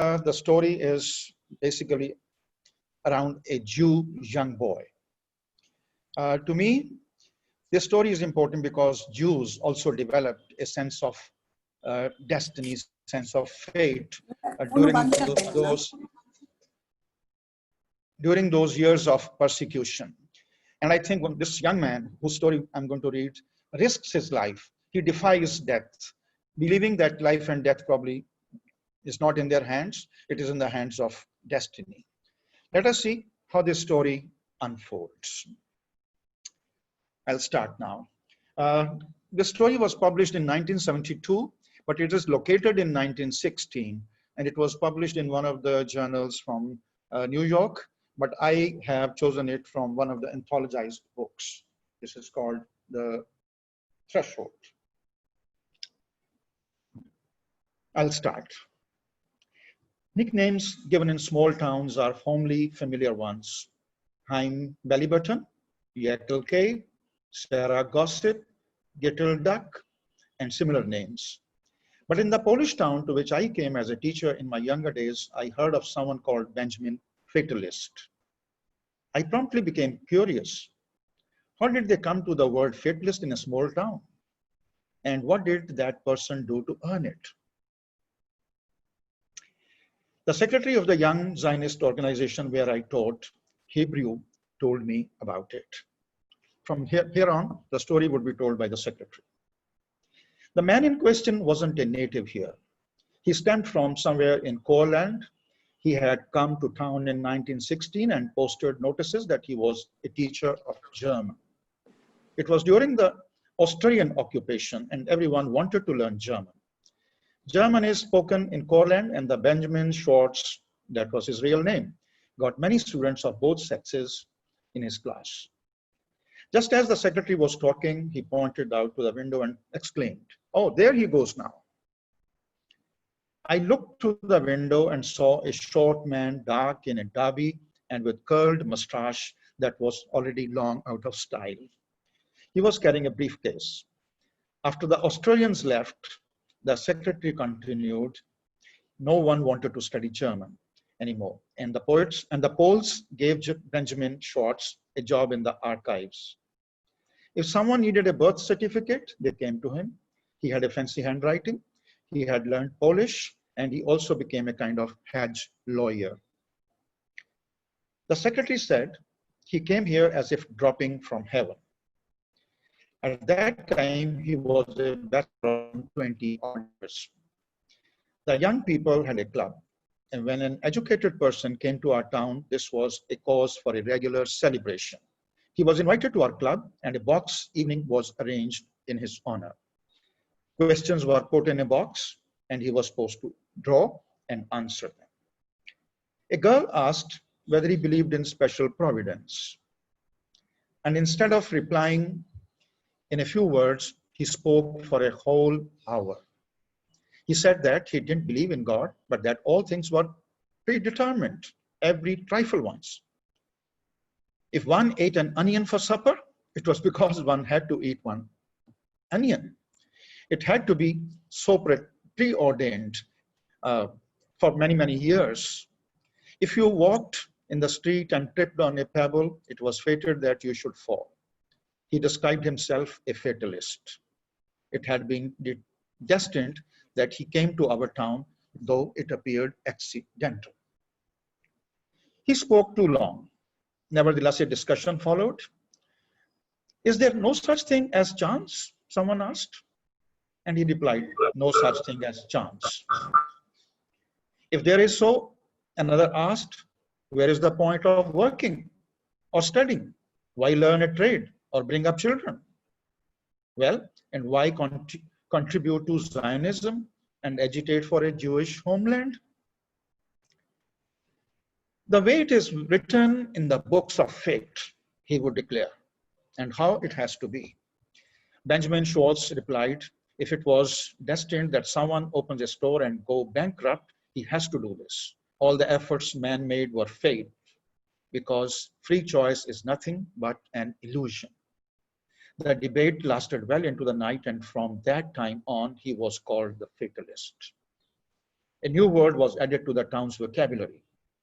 The story is basically around a Jew young boy. To me, this story is important because Jews also developed a sense of destiny, sense of fate during those years of persecution. And I think when this young man, whose story I'm going to read, risks his life, he defies death, believing that life and death probably is not in their hands, it is in the hands of destiny. Let us see how this story unfolds. I'll start now. The story was published in 1972, but it is located in 1916, and it was published in one of the journals from New York, but I have chosen it from one of the anthologized books. This is called The Threshold. I'll start. Nicknames given in small towns are homely, familiar ones. Haim Bellybutton, Yetel K, Sarah Gossip, Gittle Duck, and similar names. But in the Polish town to which I came as a teacher in my younger days, I heard of someone called Benjamin Fatalist. I promptly became curious. How did they come to the word fatalist in a small town? And what did that person do to earn it? The secretary of the Young Zionist organization where I taught Hebrew told me about it. From here on, the story would be told by the secretary. The man in question wasn't a native here. He stemmed from somewhere in Courland. He had come to town in 1916 and posted notices that he was a teacher of German. It was during the Austrian occupation and everyone wanted to learn German. German is spoken in Courland, and the Benjamin Schwartz, that was his real name, got many students of both sexes in his class. Just as the secretary was talking, he pointed out to the window and exclaimed, "Oh, there he goes now." I looked through the window and saw a short man, dark in a derby and with curled mustache that was already long out of style. He was carrying a briefcase. After the Australians left, the secretary continued, no one wanted to study German anymore. And the Poles gave Benjamin Schwartz a job in the archives. If someone needed a birth certificate, they came to him. He had a fancy handwriting. He had learned Polish, and he also became a kind of Hajj lawyer. The secretary said he came here as if dropping from heaven. At that time, he was a bachelor of 20 years. The young people had a club, and when an educated person came to our town, this was a cause for a regular celebration. He was invited to our club, and a box evening was arranged in his honor. Questions were put in a box, and he was supposed to draw and answer them. A girl asked whether he believed in special providence. And instead of replying in a few words, he spoke for a whole hour. He said that he didn't believe in God, but that all things were predetermined, every trifle ones. If one ate an onion for supper, it was because one had to eat one onion. It had to be so preordained for many, many years. If you walked in the street and tripped on a pebble, it was fated that you should fall. He described himself a fatalist. It had been destined that he came to our town, though it appeared accidental. He spoke too long. Nevertheless, a discussion followed. Is there no such thing as chance? Someone asked. And he replied, no such thing as chance. If there is so, another asked, where is the point of working or studying? Why learn a trade or bring up children? Well, and why contribute to Zionism and agitate for a Jewish homeland? The way it is written in the books of fate, he would declare, and how it has to be. Benjamin Schwartz replied, if it was destined that someone opens a store and go bankrupt, he has to do this. All the efforts man made were failed because free choice is nothing but an illusion. The debate lasted well into the night, and from that time on, he was called the fatalist. A new word was added to the town's vocabulary.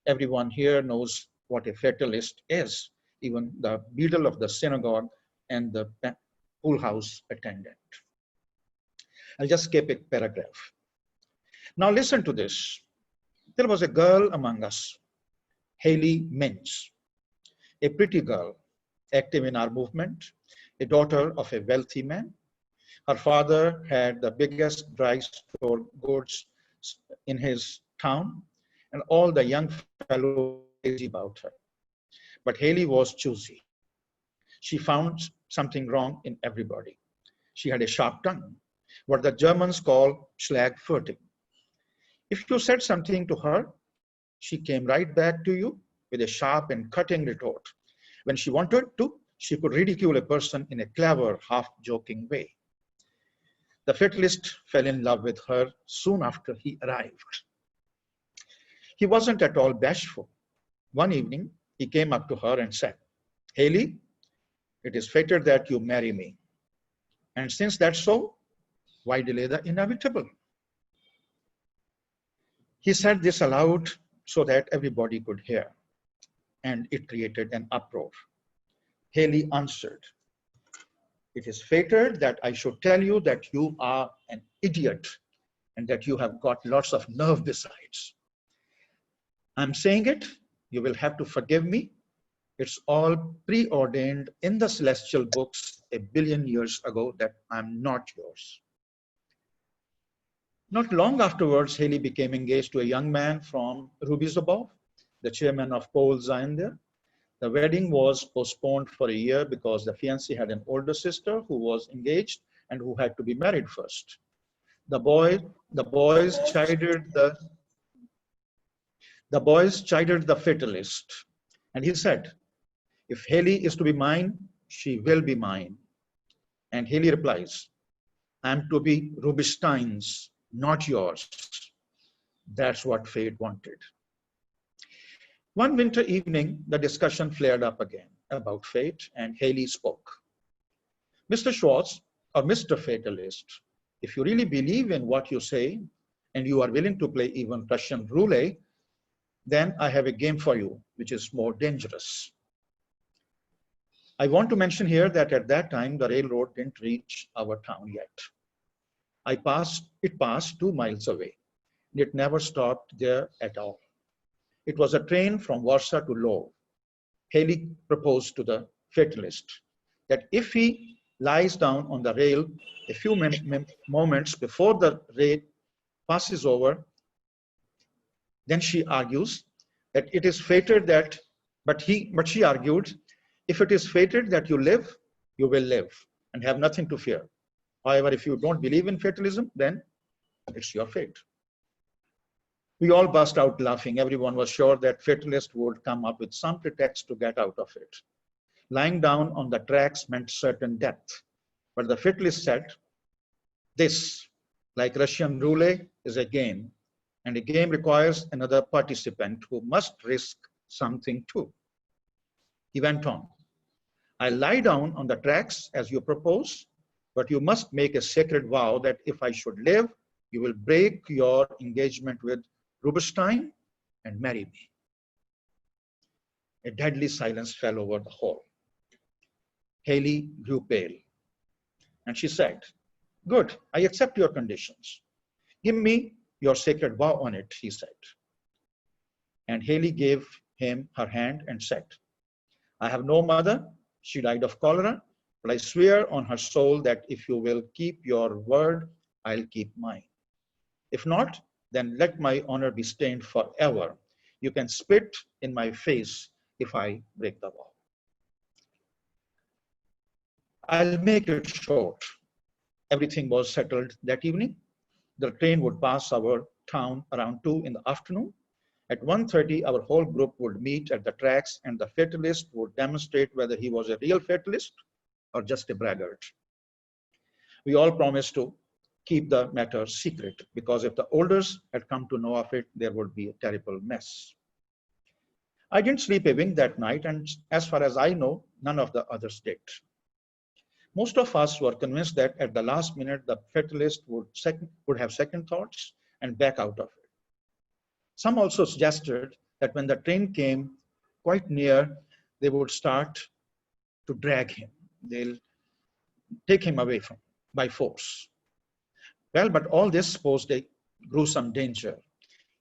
Everyone here knows what a fatalist is, even the beadle of the synagogue and the pool house attendant. I'll just skip a paragraph. Now listen to this. There was a girl among us, Haley Mintz, a pretty girl, active in our movement, a daughter of a wealthy man. Her father had the biggest dry store goods in his town, and all the young fellows were crazy about her. But Haley was choosy. She found something wrong in everybody. She had a sharp tongue, what the Germans call Schlagfertig. If you said something to her, she came right back to you with a sharp and cutting retort. When she wanted to, she could ridicule a person in a clever, half-joking way. The fatalist fell in love with her soon after he arrived. He wasn't at all bashful. One evening, he came up to her and said, "Haley, it is fated that you marry me. And since that's so, why delay the inevitable?" He said this aloud so that everybody could hear, and it created an uproar. Haley answered, "It is fated that I should tell you that you are an idiot and that you have got lots of nerve besides. I'm saying it, you will have to forgive me. It's all preordained in the celestial books a billion years ago that I'm not yours." Not long afterwards, Haley became engaged to a young man from Rubizobov, the chairman of Pole Zion there. The wedding was postponed for a year because the fiancée had an older sister who was engaged and who had to be married first. The boys chided the fatalist, and he said, "If Haley is to be mine, she will be mine." And Haley replies, "I'm to be Rubinstein's, not yours." That's what fate wanted. One winter evening, the discussion flared up again about fate, and Haley spoke. "Mr. Schwartz, or Mr. Fatalist, if you really believe in what you say, and you are willing to play even Russian roulette, then I have a game for you, which is more dangerous." I want to mention here that at that time, the railroad didn't reach our town yet. It passed 2 miles away. It never stopped there at all. It was a train from Warsaw to Lwów. Haley proposed to the fatalist that if he lies down on the rail a few moments before the rail passes over, then she argues that it is fated that, but she argued, if it is fated that you live, you will live and have nothing to fear. However, if you don't believe in fatalism, then it's your fate. We all burst out laughing. Everyone was sure that fatalist would come up with some pretext to get out of it. Lying down on the tracks meant certain death. But the fatalist said, "This, like Russian roulette, is a game, and a game requires another participant who must risk something too." He went on, "I lie down on the tracks as you propose, but you must make a sacred vow that if I should live, you will break your engagement with Rubinstein and marry me." A deadly silence fell over the hall. Haley grew pale, and she said, "Good, I accept your conditions. Give me your sacred vow on it," he said. And Haley gave him her hand and said, "I have no mother. She died of cholera, but I swear on her soul that if you will keep your word, I'll keep mine. If not, then let my honor be stained forever. You can spit in my face if I break the vow." I'll make it short. Everything was settled that evening. The train would pass our town around 2 in the afternoon. At 1:30, our whole group would meet at the tracks, and the fatalist would demonstrate whether he was a real fatalist or just a braggart. We all promised to keep the matter secret, because if the elders had come to know of it, there would be a terrible mess. I didn't sleep a wink that night, and as far as I know, none of the others did. Most of us were convinced that at the last minute, the fatalist would have second thoughts and back out of it. Some also suggested that when the train came quite near, they would start to drag him. They'll take him away from by force. Well, but all this posed a gruesome danger.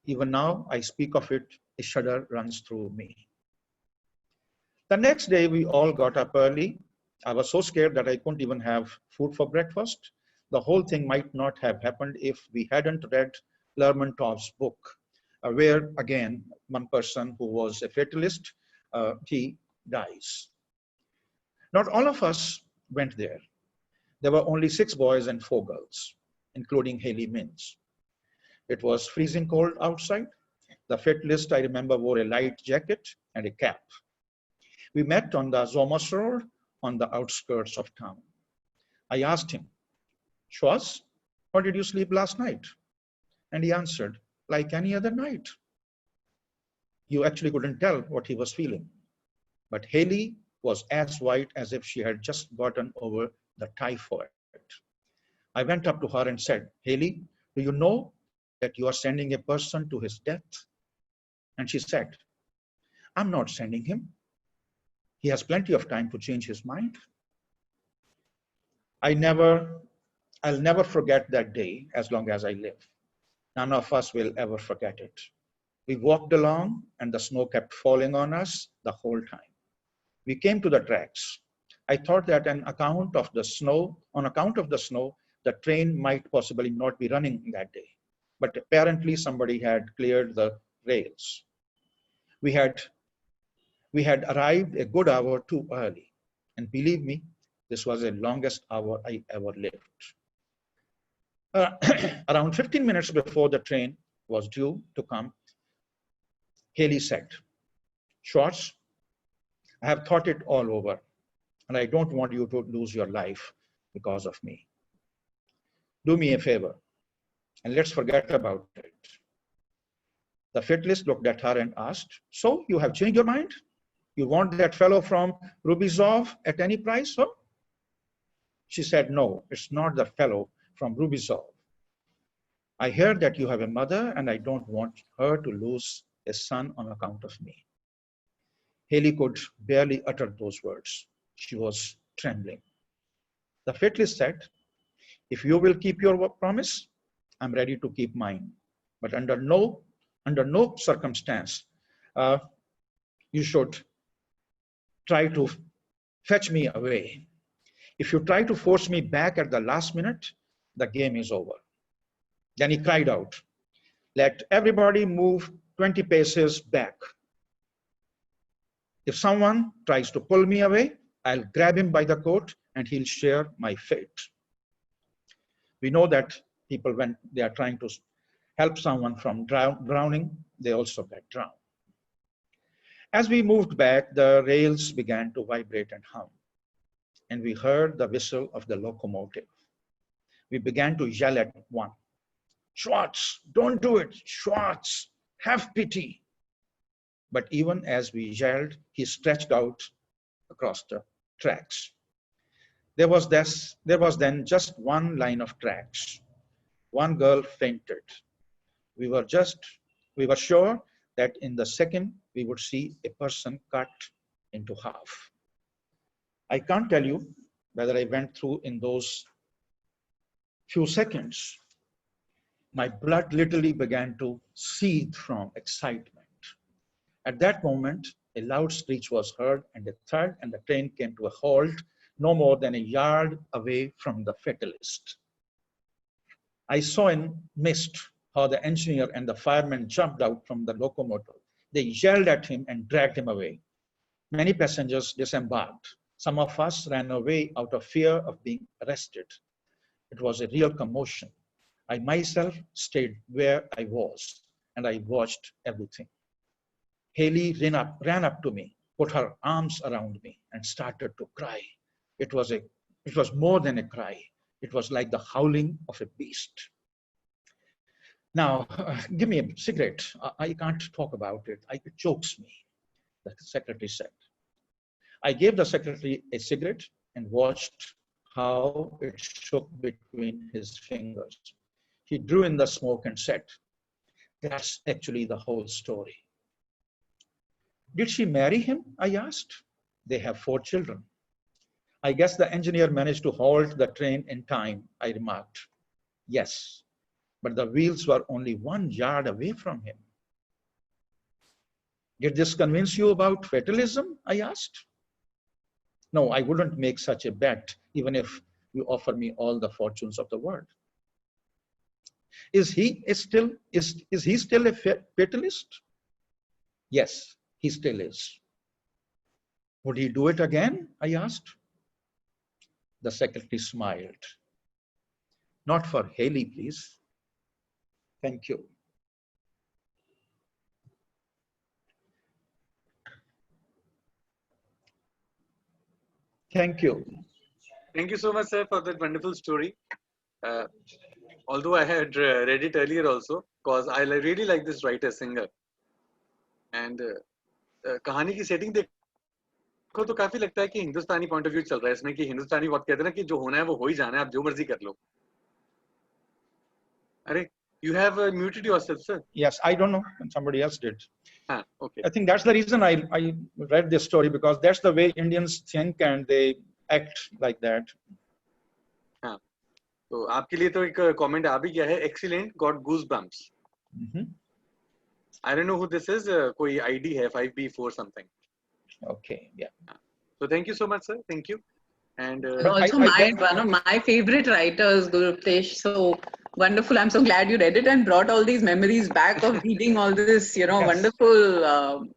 Even now, I speak of it, a shudder runs through me. The next day, we all got up early. I was so scared that I couldn't even have food for breakfast. The whole thing might not have happened if we hadn't read Lermontov's book, where, again, one person who was a fatalist, he dies. Not all of us went there. There were only 6 boys and 4 girls, including Haley Mintz. It was freezing cold outside. The fatalist, I remember, wore a light jacket and a cap. We met on the Zomas Road on the outskirts of town. I asked him, Schwarz, how did you sleep last night? And he answered, like any other night. You actually couldn't tell what he was feeling. But Haley was as white as if she had just gotten over the typhoid. I went up to her and said, Haley, do you know that you are sending a person to his death? And she said, I'm not sending him. He has plenty of time to change his mind. I'll never forget that day as long as I live. None of us will ever forget it. We walked along and the snow kept falling on us the whole time. We came to the tracks. I thought that on account of the snow, the train might possibly not be running that day. But apparently somebody had cleared the rails. We had arrived a good hour too early. And believe me, this was the longest hour I ever lived. Around 15 minutes before the train was due to come, Haley said, Schwarz, I have thought it all over, and I don't want you to lose your life because of me. Do me a favor, and let's forget about it. The fatalist looked at her and asked, so you have changed your mind? You want that fellow from Rubizov at any price, huh? She said, no, it's not the fellow from Rubizov. I hear that you have a mother and I don't want her to lose a son on account of me. Haley could barely utter those words. She was trembling. The fatalist said, if you will keep your promise, I'm ready to keep mine. But under no circumstance, you should try to fetch me away. If you try to force me back at the last minute, the game is over. Then he cried out, let everybody move 20 paces back. If someone tries to pull me away, I'll grab him by the coat and he'll share my fate. We know that people, when they are trying to help someone from drowning, they also get drowned. As we moved back, the rails began to vibrate and hum, and we heard the whistle of the locomotive. We began to yell at one, Schwarz, don't do it, Schwarz, have pity. But even as we yelled, he stretched out across the tracks. There was then just one line of tracks. One girl fainted. We were sure that in the second we would see a person cut into half. I can't tell you whether I went through in those few seconds. My blood literally began to seethe from excitement. At that moment, a loud screech was heard and a thud, and the train came to a halt no more than a yard away from the fatalist. I saw in mist how the engineer and the firemen jumped out from the locomotive. They yelled at him and dragged him away. Many passengers disembarked. Some of us ran away out of fear of being arrested. It was a real commotion. I myself stayed where I was and I watched everything. Haley ran up to me, put her arms around me and started to cry. It was more than a cry. It was like the howling of a beast. Now, give me a cigarette. I can't talk about it. It chokes me, the secretary said. I gave the secretary a cigarette and watched how it shook between his fingers. He drew in the smoke and said, That's actually the whole story. Did she marry him? I asked. They have 4 children. I guess the engineer managed to halt the train in time, I remarked. Yes, but the wheels were only 1 yard away from him. Did this convince you about fatalism? I asked. No, I wouldn't make such a bet, even if you offer me all the fortunes of the world. Is he still a fatalist? Yes, he still is. Would he do it again? I asked. The secretary smiled. Not for Haley, please. Thank you. Thank you. Thank you so much, sir, for that wonderful story. Although I had read it earlier also, because I really like this writer, singer. And कहानी की setting देखो तो काफी लगता है कि हिंदुस्तानी point of view चल रहा है इसमें कि हिंदुस्तानी बहुत कहते हैं ना कि जो होना है वो हो ही जाना है, आप जो मर्जी कर लो. अरे, you have muted yourself, sir. Yes, I don't know, and somebody else did. Okay. I think that's the reason I read this story, because that's the way Indians think and they act like that. हाँ, तो आपके लिए तो एक comment आ भी गया है. Excellent, got goosebumps. I don't know who this is. कोई ID है 5B4 something. Okay, yeah. So thank you so much, sir. Thank you. And also one of my favorite writers, Guruptesh. So wonderful. I'm so glad you read it and brought all these memories back of reading all this, you know, Yes. wonderful,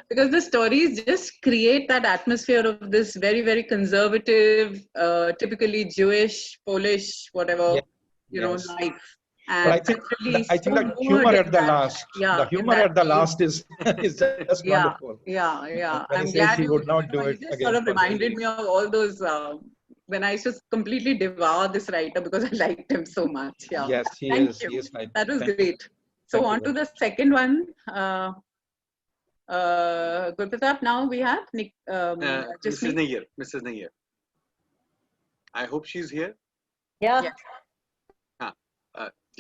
because the stories just create that atmosphere of this very, very conservative, typically Jewish, Polish, whatever, Yes. you know, Yes. life. But And I think so the humor at the last, yeah, the humor at the last is just yeah, wonderful. yeah. When I'm he says glad he would not do you it just again sort of for reminded Haley. me of all those when I just completely devour this writer because I liked him so much. Yeah. Yes, he Thank is. you. He is right. That was Thank you. great. So Thank you on to very the second one. Gurpratap, now we have Nick, Mrs. Nair. Mrs. Nair. I hope she's here. Yeah.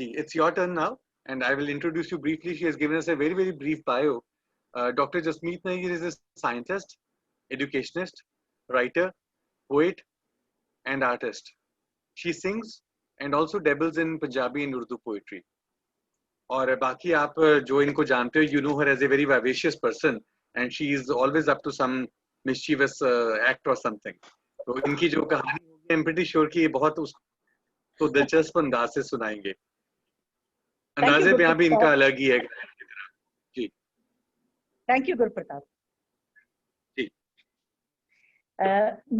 It's your turn now, and I will introduce you briefly. She has given us a very, very brief bio. Dr. Jasmeet Nair is a scientist, educationist, writer, poet, and artist. She sings and also dabbles in Punjabi and Urdu poetry. और बाकी आप जो इनको जानते हो, you know her as a very vivacious person, and she is always up to some mischievous act or something. तो इनकी जो कहानी होगी, I'm pretty sure कि ये बहुत उसको दिलचस्प अंदाज से सुनाएंगे. अंदाजे पे यहाँ भी इनका अलग ही है. जी. Thank you, Gurpratap. जी.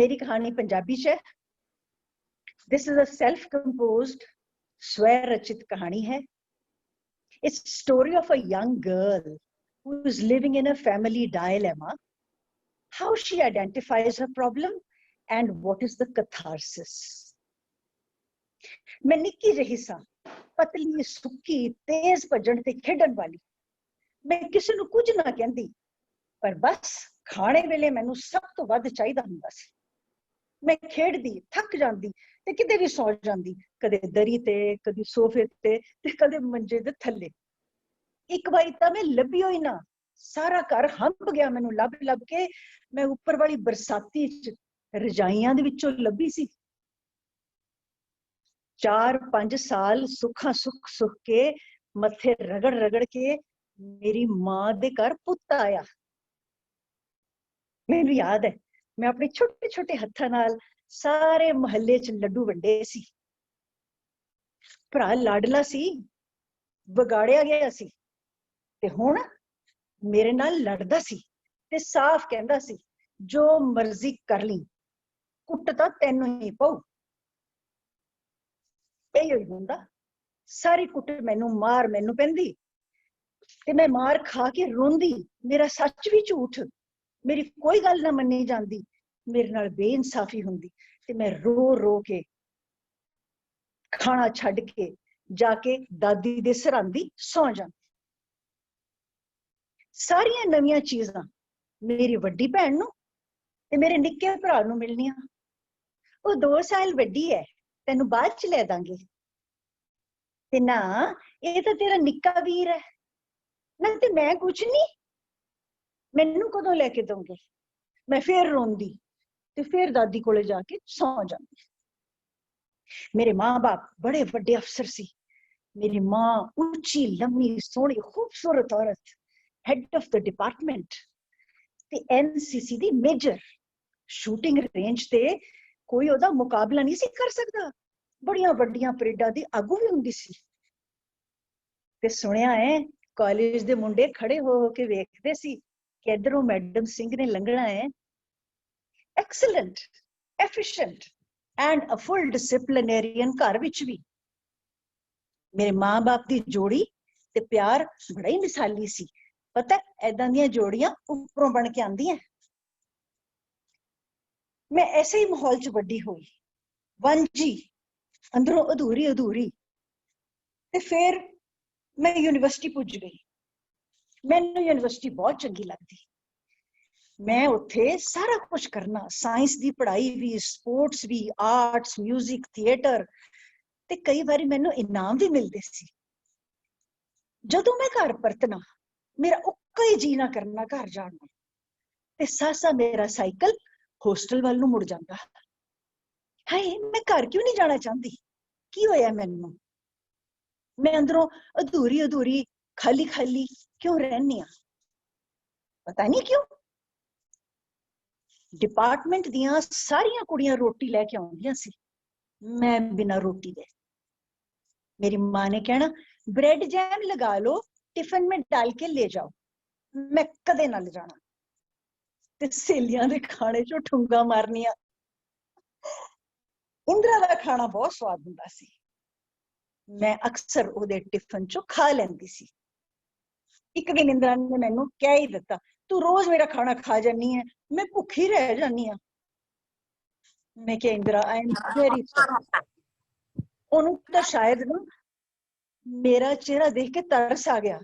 मेरी कहानी पंजाबी से है. This is a self-composed, swear-rachit कहानी है. It's a story of a young girl who is living in a family dilemma, how she identifies her problem, and what is the catharsis. मैं निक्की जही सा पतली सुक्की तेज भजन ते खेडन वाली मैं किसी ਨੂੰ ਕੁਝ ਨਾ ਕਹਿੰਦੀ ਪਰ ਬਸ ਖਾਣੇ ਵੇਲੇ ਮੈਨੂੰ ਸਭ ਤੋਂ ਵੱਧ ਚਾਹੀਦਾ ਹੁੰਦਾ ਸੀ ਮੈਂ ਖੇਡਦੀ ਥੱਕ ਜਾਂਦੀ ਤੇ ਕਿਤੇ ਵੀ ਸੌ ਜਾਂਦੀ ਕਦੇ ਦਰੀ ਤੇ ਕਦੇ ਸੋਫੇ ਤੇ ਤੇ ਕਦੇ ਮੰਜੇ ਦੇ ਥੱਲੇ ਇੱਕ ਵਾਰੀ ਤਾਂ ਮੈਂ ਲੱਭੀ ਹੋਈ ਨਾ ਸਾਰਾ ਘਰ ਹੰਬ ਗਿਆ ਮੈਨੂੰ ਲੱਭ ਲੱਭ ਕੇ ਮੈਂ ਉੱਪਰ ਵਾਲੀ ਬਰਸਾਤੀ ਚ ਰਜਾਈਆਂ ਦੇ ਵਿੱਚੋਂ ਲੱਭੀ ਸੀ 4-5 साल सुखा सुख सुख के मथे रगड़ रगड़ के मेरी मां दे घर पुत्त आया मैनू याद है मैं अपने छोटे छोटे हत्थां नाल सारे महल्ले च लड्डू वंडे सी भरा लाडला सी विगाड़िया गया सी ते हुण मेरे नाल लड़दा सी ते साफ कहंदा सी जो मर्जी कर ली कुट तां तैनू ही पऊ ਹੁੰਦਾ ਸਾਰੀ ਕੁੱਟ ਮੈਨੂੰ ਮਾਰ ਮੈਨੂੰ ਪੈਂਦੀ ਤੇ ਮੈਂ ਮਾਰ ਖਾ ਕੇ ਰੋਂਦੀ ਮੇਰਾ ਸੱਚ ਵੀ ਝੂਠ ਮੇਰੀ ਕੋਈ ਗੱਲ ਨਾ ਮੰਨੀ ਜਾਂਦੀ ਮੇਰੇ ਨਾਲ ਬੇਇਨਸਾਫੀ ਹੁੰਦੀ ਤੇ ਮੈਂ ਰੋ ਰੋ ਕੇ ਖਾਣਾ ਛੱਡ ਕੇ ਜਾ ਕੇ ਦਾਦੀ ਦੇ ਸਿਰਾਂਦੀ ਸੌਂ ਜਾਂਦੀ ਸਾਰੀਆਂ ਨਵੀਆਂ ਚੀਜ਼ਾਂ ਮੇਰੀ ਵੱਡੀ ਭੈਣ ਨੂੰ ਤੇ ਮੇਰੇ ਨਿੱਕੇ ਭਰਾ ਨੂੰ ਮਿਲਣੀਆਂ ਉਹ 2 ਸਾਲ ਵੱਡੀ ਹੈ ਤੈਨੂੰ ਬਾਅਦ ਚ ਲੈ ਦਾਂਗੇ ਤੇ ਨਾ ਇਹ ਤਾਂ ਤੇਰਾ ਨਿੱਕਾ ਵੀਰ ਹੈ ना ते मैं कुछ नहीं, मैनू कदों लेके दोगे। मैं फिर रोंदी ते फिर दादी कोले जाके सौ जाती। मेरे माँ बाप बड़े बड़े अफसर सी। मेरी माँ ऊंची लम्बी सोहनी खूबसूरत औरत, हेड ऑफ द डिपार्टमेंट ते एनसीसी दी मेजर। शूटिंग रेंज ते कोई ओदा मुकाबला नहीं सी कर सकदा। बड़ियां बड़ियां परेडां दी आगू भी हुंदी सी। ते सुनिया है कॉलेज दे मुंडे खड़े हो के वेखदे सी कि इधरों मैडम सिंह ने लंघना है। Excellent, efficient and a full disciplinarian घर विच भी। मेरे मां बाप दी जोड़ी ते प्यार बड़ा ही मिसाली सी। पता ऐदां दियां जोड़ियां उपरों बन के आंदियां। मैं ऐसे ही माहौल च बड़ी हुई, वांझी, अंदरों अधूरी अधूरी। ते फिर मैं यूनिवर्सिटी पुज गई। मैनू यूनिवर्सिटी बहुत चंगी लगदी। मैं उत्थे सारा कुछ करना, साइंस दी पढ़ाई भी, स्पोर्ट्स भी, आर्ट्स, म्यूजिक, थिएटर ते कई बारी मैनू इनाम भी मिलते सी। जदों मैं घर परतना मेरा उक्का ही जी ना करना घर जाण नूं ते सासा मेरा साइकिल होस्टल वाल नूं मुड़ जांदा। हाय मैं घर क्यों नहीं जाना चाहती? की होया मैनू? मैं अंदरों अधूरी अधूरी खाली खाली क्यों रहनी आ? पता नहीं क्यों। डिपार्टमेंट दियां सारियां कुड़ियां रोटी लेके आउंदियां सी, मैं बिना रोटी दे। मेरी मां ने कहना ब्रेड जैम लगा लो, टिफिन में डाल के ले जाओ। मैं कदे ना ले जाना ते सहेलियां दे खाने चों ठुंगा मारनियां। इंदिरा दा खाना बहुत स्वाद हुंदा सी। मैं अक्सर ओदे टिफिन चों खा लैंदी सी। एक दिन इंदिरा ने मैनू कह ही दिता, तू रोज मेरा खाना खा जानी है, मैं भुखी रह जानी हां। मैं क्या Indira, I am very sorry. ओनू तो शायद ना मेरा चेहरा देख के तरस आ गया।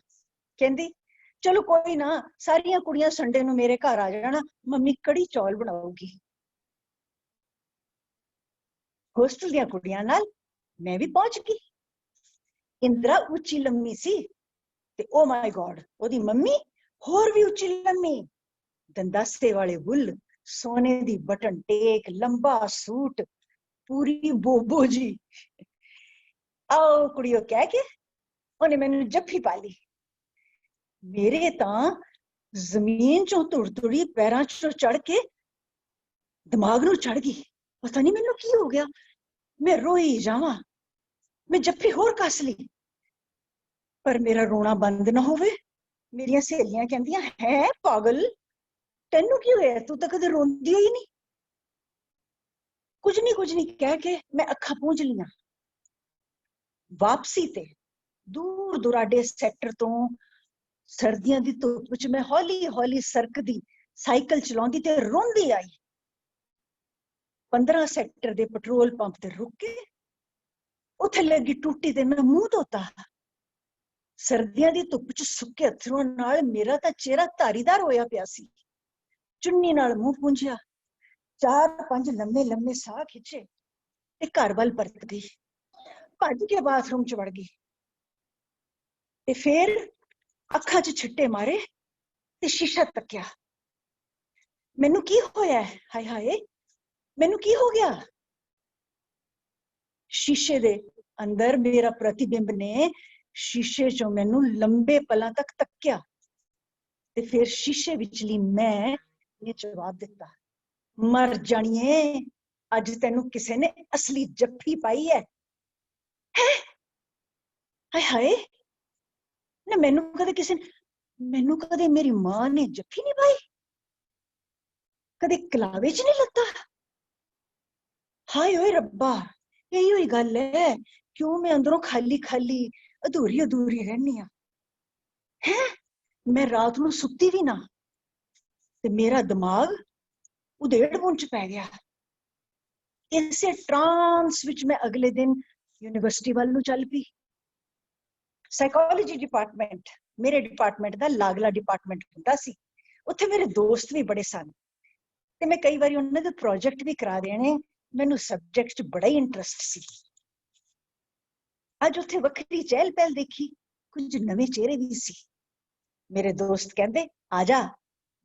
कहंदी चलो कोई ना, सारियां कुड़ियां संडे नू मेरे घर आ जाना, मम्मी कड़ी चौल बनाऊगी। होस्टल दियां कुड़ियां नाल मैं भी पहुंच गई। इंदिरा उच्ची लम्मी सी ते ओ माय गॉड ओदी मम्मी होर भी उच्ची लम्मी, दंदासे वाले बुल, सोने दी बटन टेक, लंबा सूट, पूरी बोबो जी। आओ कुड़ियों कह के उन्हें मैनू जफ्फी पा ली। मेरे तां जमीन चों तुड़ तुड़ी पैरां चों चढ़ के दिमाग नूं चढ़ गई। पता नहीं मैनू की हो गया, मैं रोई जावां। मैं जफ्फी होर कस ली पर मेरा रोना बंद ना होवे। मेरियां सहेलियां कहंदियां है पागल, तेनू की होया, तू तो कदे रोंदी ही नहीं। कुछ नहीं कह के मैं अखा पूंझ लियां। वापसी ते दूर दुराडे सैक्टर तो सर्दियां दी धुप च मैं हौली हौली सरकदी साइकिल चलाउंदी ते रोंदी आई। 15 सैक्टर दे पेट्रोल पंप ते रुक के उत्थे लगी टूटी ते मैं मुंह धोता। सर्दियां दी धुप च सुक्के अथरुआं नाल मेरा तां चेहरा धारीदार होया पिया सी। चुन्नी नाल मुंह पूंझिया, 4-5 लम्मे लम्मे साह खिंचे ते घर वल परत गई। भज के बाथरूम च वड़ गई ते फिर अखां च छिट्टे मारे ते शीशा तक्या। मैनू की होया है? हाय हाय मैनू की हो गया? शीशे दे अंदर मेरा प्रतिबिंब ने शीशे चों मैनू लंबे पलां तक तक्या ते फिर शीशे विचली मैं ने जवाब दिता, मर जानिए, अज तेनू किसे ने असली जफ्फी पाई है। हाय हाय ना मैनू कदे किसे, मैनू कदे मेरी मां ने जफ्फी नहीं पाई, कदे कलावे च नहीं लगता। हाय ओए रब्बा, यही हुई गल है, क्यों मैं अंदरों खाली खाली अधूरी अधूरी रहनी आ। हैं मैं रात नू सुत्ती भी ना ते मेरा दिमाग उधेड़ पुंज पै गया। इसे ट्रांस विच मैं अगले दिन यूनिवर्सिटी वाल नू चल पई। साइकोलॉजी डिपार्टमेंट मेरे डिपार्टमेंट दा लागला डिपार्टमेंट हुंदा सी। उत्थे मेरे दोस्त भी बड़े सन ते मैं कई बारी उन्हां दे प्रोजेक्ट भी करा देने। मैनू सब्जेक्ट च बड़ा ही इंटरस्ट सी। अज उत्थे वक्री चहल पहल देखी, कुछ नवे चेहरे भी सी। मेरे दोस्त कहंदे आजा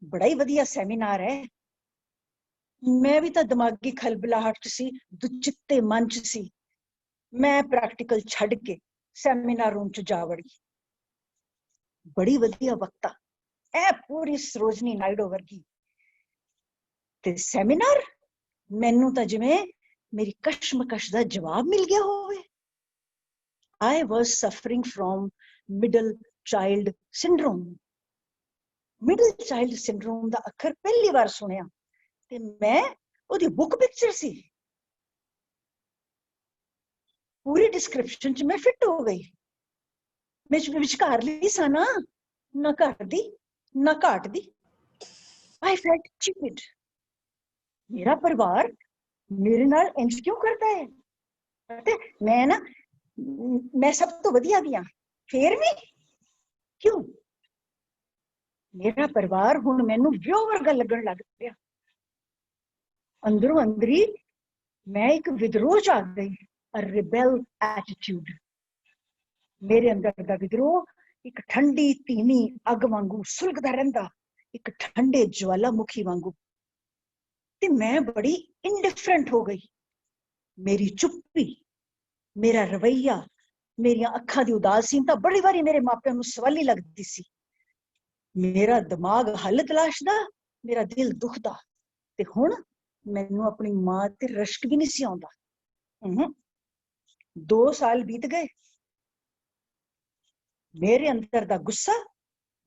बड़ा ही वधिया सैमीनार है। मैं भी तो दिमागी खलबलाहट च सी, दुचित्ते मन च सी। मैं प्रैक्टिकल छड़ के सैमीनार रूम च जा वड़ी। बड़ी वधिया वक्ता ऐ पूरी सरोजनी नायडू वर्गी ते सैमीनार मैनू तो जिवें मेरी कशमकश दा जवाब मिल गया होवे। I was suffering from middle child syndrome. Middle child syndrome ਦਾ ਅੱਖਰ ਪਹਿਲੀ ਵਾਰ ਸੁਣਿਆ ਤੇ ਮੈਂ ਉਹਦੀ ਬੁੱਕ ਪਿਕਚਰ ਸੀ। ਪੂਰੀ ਡਿਸਕ੍ਰਿਪਸ਼ਨ ਚ ਮੈਂ ਫਿੱਟ ਹੋ ਗਈ। ਮੈਂ ਵਿਚਕਾਰਲੀ ਸਾਂ ਨਾ ਘਰ ਦੀ ਨਾ ਘਾਟ ਦੀ। I felt cheated. ਮੇਰਾ ਪਰਿਵਾਰ ਮੇਰੇ ਨਾਲ ਇੰਜ ਕਿਉਂ ਕਰਦਾ ਹੈ? ਤੇ मैं सब तो वधिया भी हाँ, फिर भी क्यों? मेरा परिवार हुण मैनू व्यो वर्गा लगन लग पिया। अंदरों अंदरी मैं एक विद्रोह च आ गई, a rebel attitude। मेरे अंदर दा विद्रोह एक ठंडी धीमी अग वांगू सुलगदा रहिंदा, एक ठंडे ज्वालामुखी वांगू। ते मैं बड़ी इंडिफरेंट हो गई। मेरी चुप्पी, मेरा रवैया, मेरिया अखां दी उदासीनता बड़ी बारी मेरे मापियां नूं सवाली लगदी सी। मेरा दिमाग हल तलाशदा, मेरा दिल दुखदा ते हुण मैनूं अपनी मां ते रश्क भी नहीं सी आउंदा। 2 साल बीत गए। मेरे अंदर दा गुस्सा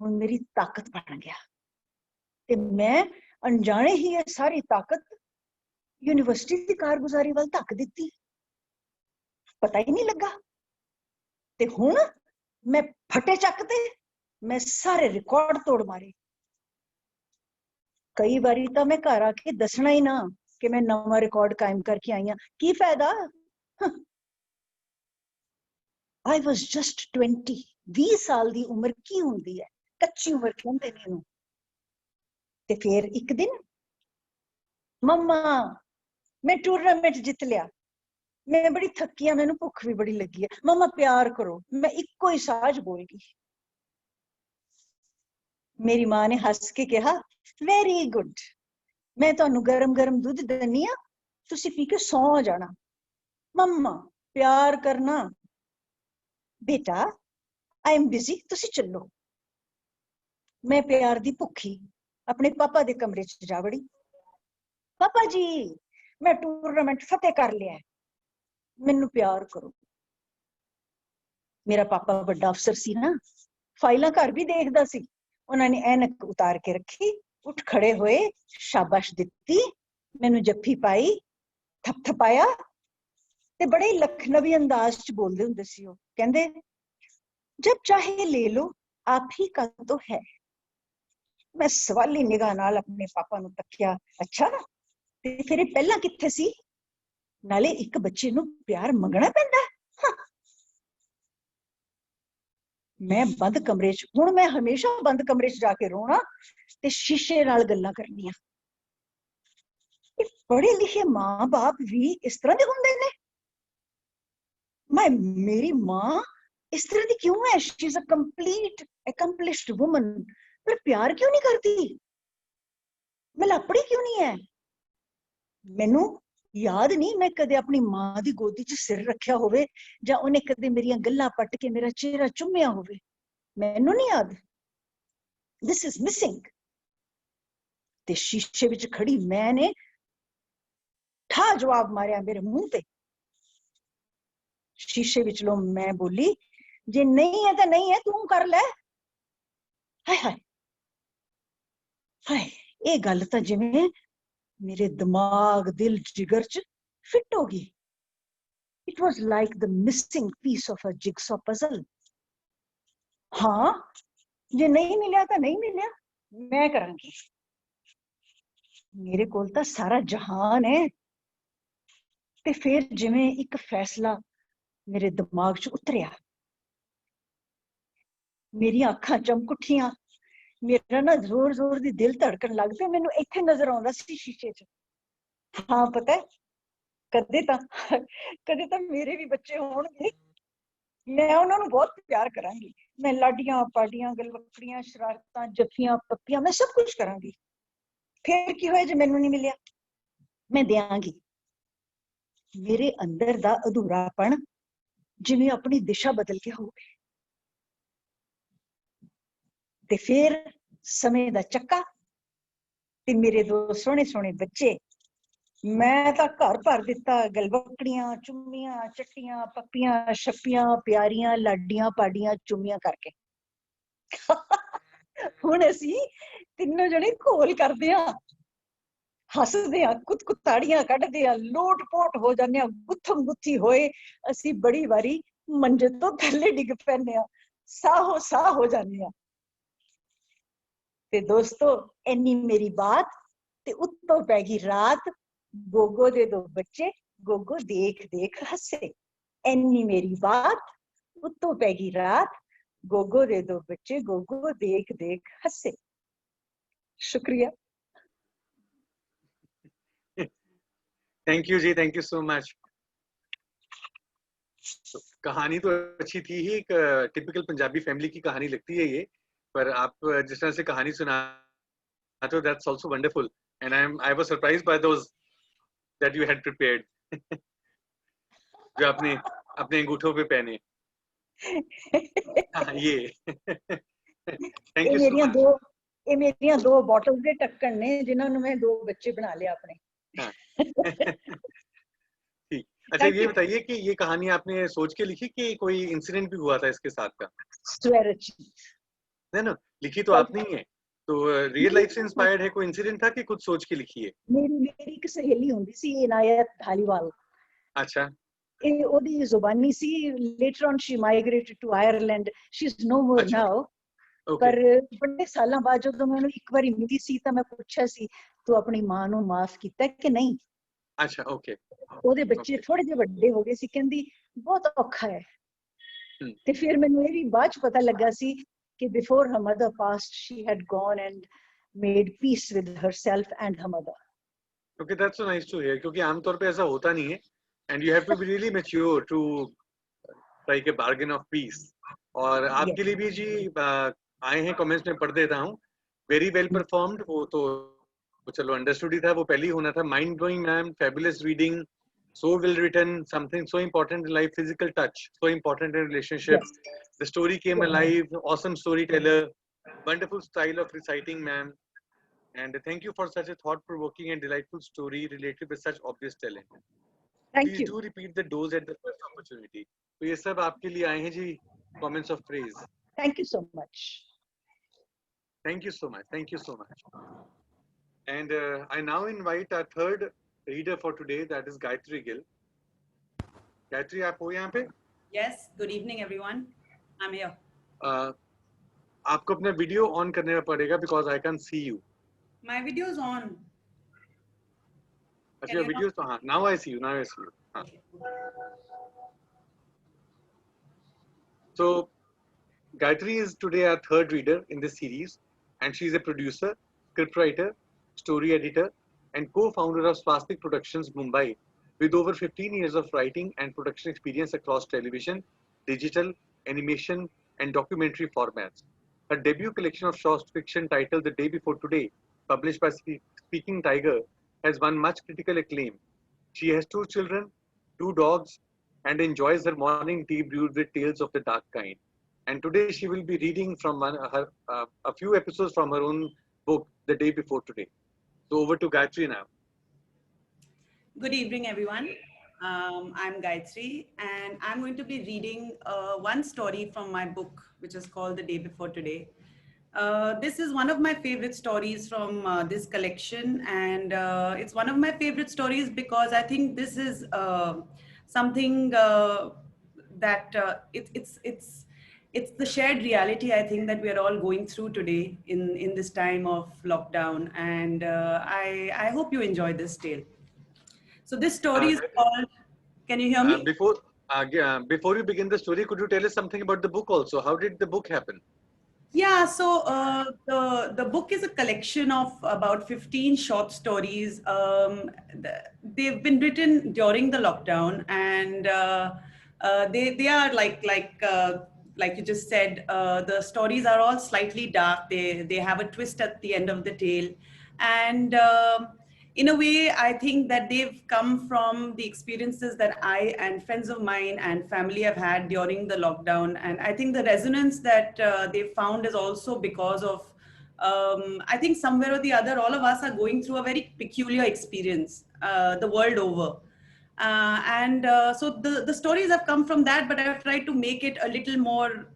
हुण मेरी ताकत बन गया ते मैं अनजाने ही ये सारी ताकत यूनिवर्सिटी दी कारगुजारी वल धक दित्ती। पता ही नहीं लगा ते हुण मैं फटे चकते, मैं सारे रिकॉर्ड तोड़ मारे। कई बारी तो मैं घर आके दसना ही ना कि मैं नवा रिकॉर्ड कायम करके आई हाँ, की फायदा? I was just 20। 20 साल दी उम्र की हुंदी है, कच्ची उम्र कहंदे ने इहनूं। ते फिर एक दिन मम्मा मैं टूर्नामेंट जित लिया, मैं बड़ी थकी हाँ, मैनू भुख भी बड़ी लगी है, मम्मा प्यार करो। मैं इको ही साज बोल गई। मेरी मां ने हस के कहा वेरी गुड, मैं तुहानू गरम गरम दूध देनी आ, तुसी पी के सौ जाना। मम्मा प्यार करना बेटा, आई एम बिजी, तुसी चलो। मैं प्यार दी भुखी अपने पापा दे कमरे च जा वड़ी। पापा जी मैं टूर्नामेंट फतेह कर लिया है, मैनू प्यार करो। मेरा पापा बड़ा अफसर सी ना, फाइलां घर भी देखदा सी। उन्होंने ऐनक उतार के रखी, उठ खड़े होए, शाबाश दित्ती, मैनू जफ्फी पाई, थपथपाया ते बड़े लखनवी अंदाज च बोलदे हुंदे सी। ओह कहंदे जब चाहे ले लो, आप ही का तो है। मैं सवाली निगाह नाल अपने पापा नू तकिया। अच्छा ते फिर पहला कित्थे सी? नाले एक बच्चे नू प्यार मंगना पैंदा है। हाँ। मैं बंद कमरे च, हुण मैं हमेशा बंद कमरे च जाके रोना ते शीशे नाल गल्लां करनियां। पढ़े लिखे मां बाप भी इस तरह दे हुंदे ने? मेरी मां इस तरह दी क्यों है? She is a complete accomplished woman, पर प्यार क्यों नहीं करती? मिलापड़ी क्यों नहीं है? मैनू याद नहीं मैं कदे अपनी मां दी गोदी च सिर रखिया होवे जां उन्हें कदे मेरियां गल्लां पट के मेरा चेहरा चुम्मिया होवे। मैनू नहीं याद। This is missing. ते शीशे विच खड़ी मैंने ठा जवाब मारिया मेरे मुंह ते। शीशे विच लो मैं बोली जे नहीं है तो नहीं है, तू कर ले। हाय हाय हाय, ये गल तां जिवें मेरे दिमाग दिल जिगर च फिट हो गई। It was like the missing piece of a jigsaw puzzle। हाँ जे नहीं मिलिया तो नहीं मिलिया, मैं करांगी। मेरे कोल तां सारा जहान है। ते फिर जिवें एक फैसला मेरे दिमाग च उतरिया। मेरी अखां चमक उठियां, मेरा ना जोर जोर दी दिल धड़कन लग पे। मैनू इत्थे नजर आउंदा सी शीशे च। हाँ पता है कदे तां मेरे भी बच्चे होणगे। मैं उन्होंने बहुत प्यार करांगी, मैं लाडियां पाडियां गलवकड़ियां शरारतां जफियां पप्पियां मैं सब कुछ करांगी। फिर की होया जे मैनू नहीं मिलिया, मैं देंगी। मेरे अंदर दा अधूरापन जिवें अपनी दिशा बदल के होवे। ते फिर समय दा चक्का ते मेरे दो सोहने सोहने बच्चे, मैं तो घर भर दिता गलवकड़ियां चुम्मियां चट्टियां पप्पियां छप्पियां प्यारियां लाडियां पाडियां चुम्मियां करके। हुण असी तीनों जने घोल करदे हां, हसदे हां, कुतकुताड़ियां कड्डदे हां, लोट पोट हो जाने हां, गुत्थम गुत्थी होए असी बड़ी बारी मंजे तो थल्ले डिग पैने हां, साहो साह हो जाने हां। ते दोस्तों इन्नी मेरी बात ते उत्तों पै गई रात, गोगो दे दो बच्चे गोगो देख देख हसे। इन्नी मेरी बात उत्तों पै गई रात, गोगो दे दो बच्चे गोगो देख देख हसे। शुक्रिया। थैंक यू जी, थैंक यू सो मच। तो कहानी तो अच्छी थी ही, एक टिपिकल पंजाबी फैमिली की कहानी लगती है ये, पर आप जिस तरह से कहानी सुनाते हो that's also wonderful and I was surprised bye those that you had prepared, जो आपने अपने अंगूठों पे पहने। ये थैंक यू सो मच। ये मेरियां दो बॉटल के ढक्कन ने जिन्होंने मैं दो बच्चे बना लिया अपने। ठीक, अच्छा ये बताइए कि ये कहानी आपने सोच के लिखी कि कोई इंसिडेंट भी हुआ था इसके साथ का? है ना, लिखी तो आपने ही है, तो रियल लाइफ से इंस्पायर्ड है, कोई इंसिडेंट था कि खुद सोच के लिखी है? मेरी एक सहेली होंदी सी इनायत धालीवाल। अच्छा, ਇਹ ਉਹਦੀ ਜ਼ੁਬਾਨੀ ਸੀ। later on she migrated to Ireland, she's no more अच्छा, now। okay, ਪਰ ਬੜੇ ਸਾਲਾਂ ਬਾਅਦ ਜਦੋਂ ਮੈਂ ਉਹਨੂੰ ਇੱਕ ਵਾਰੀ ਮਿਲੀ ਸੀ ਤਾਂ ਮੈਂ ਪੁੱਛਿਆ ਸੀ ਤੂੰ ਆਪਣੀ ਮਾਂ ਨੂੰ ਮਾਫ ਕੀਤਾ ਕਿ ਨਹੀਂ। अच्छा, okay, ਉਹਦੇ ਬੱਚੇ okay, ਥੋੜੇ ਜਿਹੇ ਵੱਡੇ ਹੋ ਗਏ ਸੀ, ਕਹਿੰਦੀ ਬਹੁਤ ਔਖਾ ਹੈ। ਤੇ ਫਿਰ ਮੈਨੂੰ ਇਹ ਵੀ ਬਾਅਦ ਚ ਪਤਾ ਲੱਗਾ ਸੀ ਕਿ before her mother passed she had gone and made peace with herself and her mother। okay, that's so nice to hear, क्योंकि आमतौर पे ऐसा होता नहीं है and you have to be really mature to strike a bargain of peace। और आपके लिए भी जी आए हैं कमेंट्स में पढ़ देता हूँ, वेरी वेल परफॉर्म्ड, वो तो चलो अंडरस्टूड ही था, वो पहले ही होना था। Mind blowing ma'am, fabulous reading, so well written, something so important in life, physical touch so important in relationships, the story came alive, awesome storyteller, wonderful style of reciting ma'am, and thank you for such a thought provoking and delightful story related with such obvious talent। Thank please you। do repeat the dose at the first opportunity। तो ये सब आपके लिए आए हैं जी comments of praise। Thank you so much। Thank you so much, thank you so much। and I now invite our third reader for today, that is Gayatri Gill। Gayatri, आप हो यहाँ पे? Yes, good evening everyone, I'm here। आपको अपना video on करना पड़ेगा because I can't see you। My video is on। अच्छा, video तो हाँ, now I see you, now I see you। हाँ। So Gayatri is today our third reader in this series, and she is a producer, scriptwriter, story editor, and co-founder of Swastik Productions Mumbai, with over 15 years of writing and production experience across television, digital, animation, and documentary formats। Her debut collection of short fiction titled The Day Before Today, published by Speaking Tiger, has won much critical acclaim। She has 2 children, 2 dogs, and enjoys her morning tea brewed with tales of the dark kind। And today she will be reading from a few episodes from her own book, The Day Before Today। So over to Gayatri now। Good evening everyone, I'm Gayatri and I'm going to be reading one story from my book, which is called The Day Before Today। This is one of my favorite stories from this collection, and it's one of my favorite stories because I think this is something that it's the shared reality, I think, that we are all going through today in this time of lockdown, and I hope you enjoy this tale। So this story is called, can you hear me? Before you begin the story, could you tell us something about the book also? How did the book happen? Yeah, so the book is a collection of about 15 short stories। They've been written during the lockdown, and They are like you just said, the stories are all slightly dark. They have a twist at the end of the tale, and in a way, I think that they've come from the experiences that I and friends of mine and family have had during the lockdown. And I think the resonance that they've found is also because of, I think somewhere or the other, all of us are going through a very peculiar experience the world over. So the stories have come from that, but I've tried to make it a little more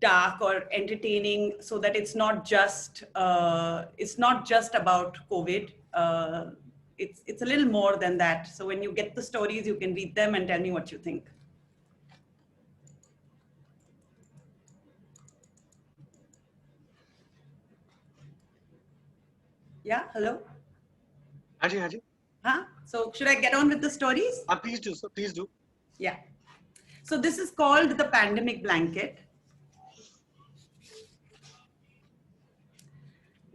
dark or entertaining, so that it's not just about COVID. It's a little more than that. So when you get the stories, you can read them and tell me what you think. Yeah, hello? Haji. Huh? So should I get on with the stories? Please do, sir. Please do. Yeah. So this is called The Pandemic Blanket.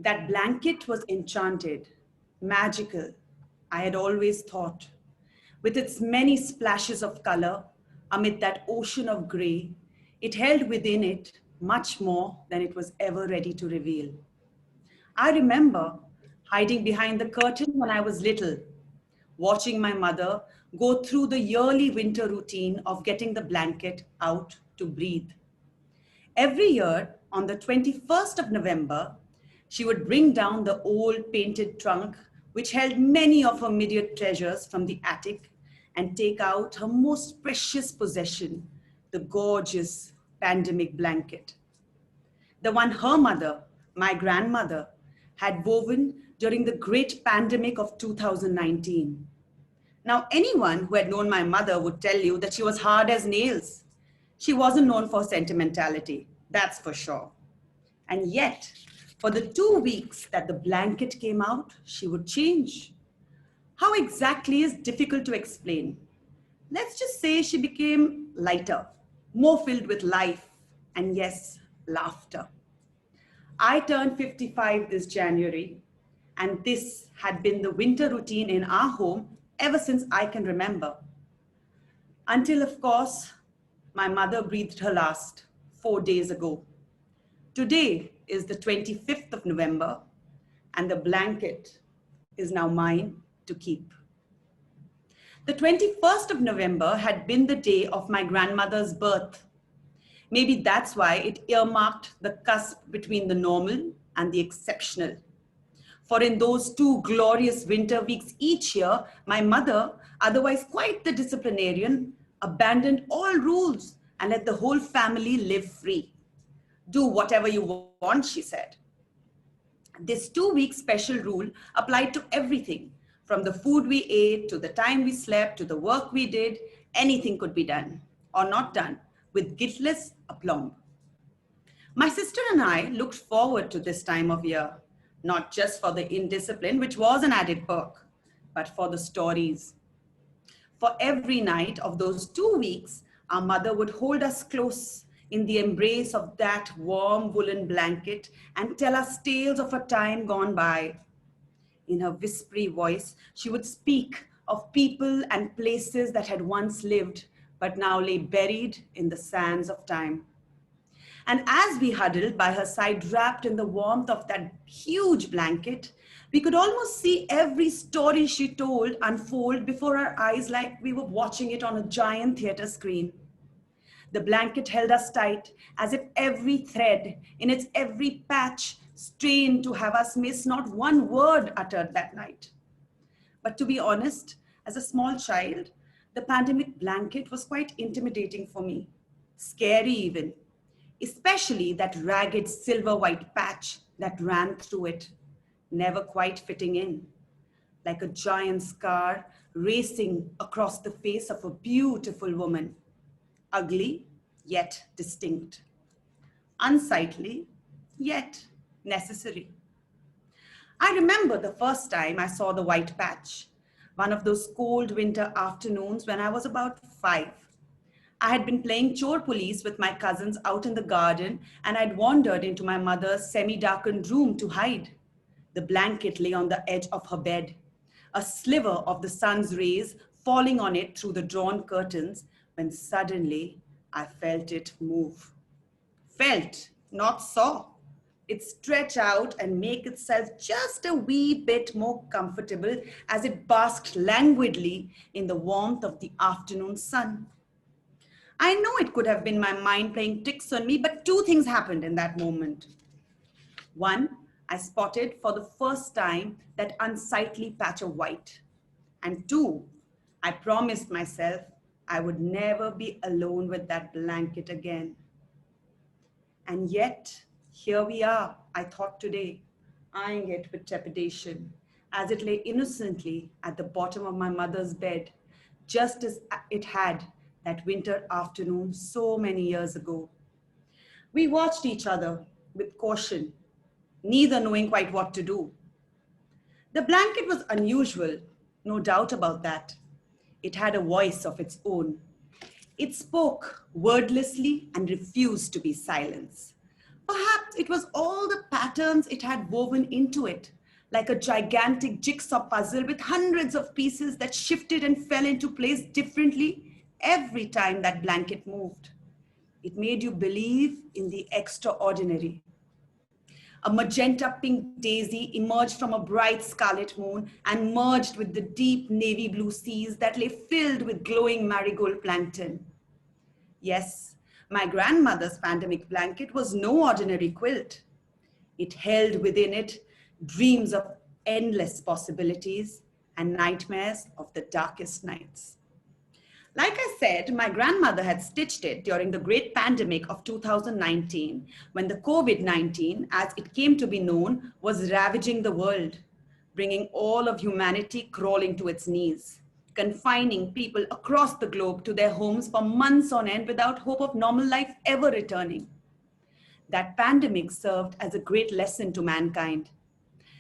That blanket was enchanted, magical, I had always thought. With its many splashes of color, amid that ocean of gray, it held within it much more than it was ever ready to reveal. I remember hiding behind the curtain when I was little, watching my mother go through the yearly winter routine of getting the blanket out to breathe. Every year, on the 21st of November, she would bring down the old painted trunk, which held many of her myriad treasures, from the attic and take out her most precious possession, the gorgeous pandemic blanket. The one her mother, my grandmother, had woven during the great pandemic of 2019. Now, anyone who had known my mother would tell you that she was hard as nails. She wasn't known for sentimentality, that's for sure. And yet, for the 2 weeks that the blanket came out, she would change. How exactly is difficult to explain. Let's just say she became lighter, more filled with life, and yes, laughter. I turned 55 this January, and this had been the winter routine in our home ever since I can remember. Until, of course, my mother breathed her last 4 days ago. Today is the 25th of November, and the blanket is now mine to keep. The 21st of November had been the day of my grandmother's birth. Maybe that's why it earmarked the cusp between the normal and the exceptional. For in those 2 glorious winter weeks each year, my mother, otherwise quite the disciplinarian, abandoned all rules and let the whole family live free. Do whatever you want, she said. This 2-week special rule applied to everything, from the food we ate, to the time we slept, to the work we did. Anything could be done or not done with guiltless aplomb. My sister and I looked forward to this time of year, not just for the indiscipline, which was an added perk, but for the stories. For every night of those 2 weeks, our mother would hold us close in the embrace of that warm woolen blanket and tell us tales of a time gone by. In her whispery voice, she would speak of people and places that had once lived, but now lay buried in the sands of time. And as we huddled by her side, wrapped in the warmth of that huge blanket, we could almost see every story she told unfold before our eyes, like we were watching it on a giant theater screen. The blanket held us tight, as if every thread in its every patch strained to have us miss not one word uttered that night. But to be honest, as a small child, the pandemic blanket was quite intimidating for me, scary even, especially that ragged silver white patch that ran through it, never quite fitting in, like a giant scar racing across the face of a beautiful woman. Ugly, yet distinct. Unsightly, yet necessary. I remember the first time I saw the white patch, one of those cold winter afternoons when I was about 5. I had been playing chore police with my cousins out in the garden, and I'd wandered into my mother's semi-darkened room to hide. The blanket lay on the edge of her bed. A sliver of the sun's rays falling on it through the drawn curtains, when suddenly I felt it move. Felt, not saw. It stretch out and make itself just a wee bit more comfortable as it basked languidly in the warmth of the afternoon sun. I know it could have been my mind playing tricks on me, but two things happened in that moment. One, I spotted for the first time that unsightly patch of white. And two, I promised myself I would never be alone with that blanket again. And yet, here we are, I thought today, eyeing it with trepidation, as it lay innocently at the bottom of my mother's bed, just as it had that winter afternoon so many years ago. We watched each other with caution, neither knowing quite what to do. The blanket was unusual, no doubt about that. It had a voice of its own. It spoke wordlessly and refused to be silenced. Perhaps it was all the patterns it had woven into it, like a gigantic jigsaw puzzle with hundreds of pieces that shifted and fell into place differently every time that blanket moved. It made you believe in the extraordinary. A magenta pink daisy emerged from a bright scarlet moon and merged with the deep navy blue seas that lay filled with glowing marigold plankton. Yes, my grandmother's pandemic blanket was no ordinary quilt. It held within it dreams of endless possibilities and nightmares of the darkest nights. Like I said, my grandmother had stitched it during the great pandemic of 2019, when the COVID-19, as it came to be known, was ravaging the world, bringing all of humanity crawling to its knees, confining people across the globe to their homes for months on end without hope of normal life ever returning. That pandemic served as a great lesson to mankind,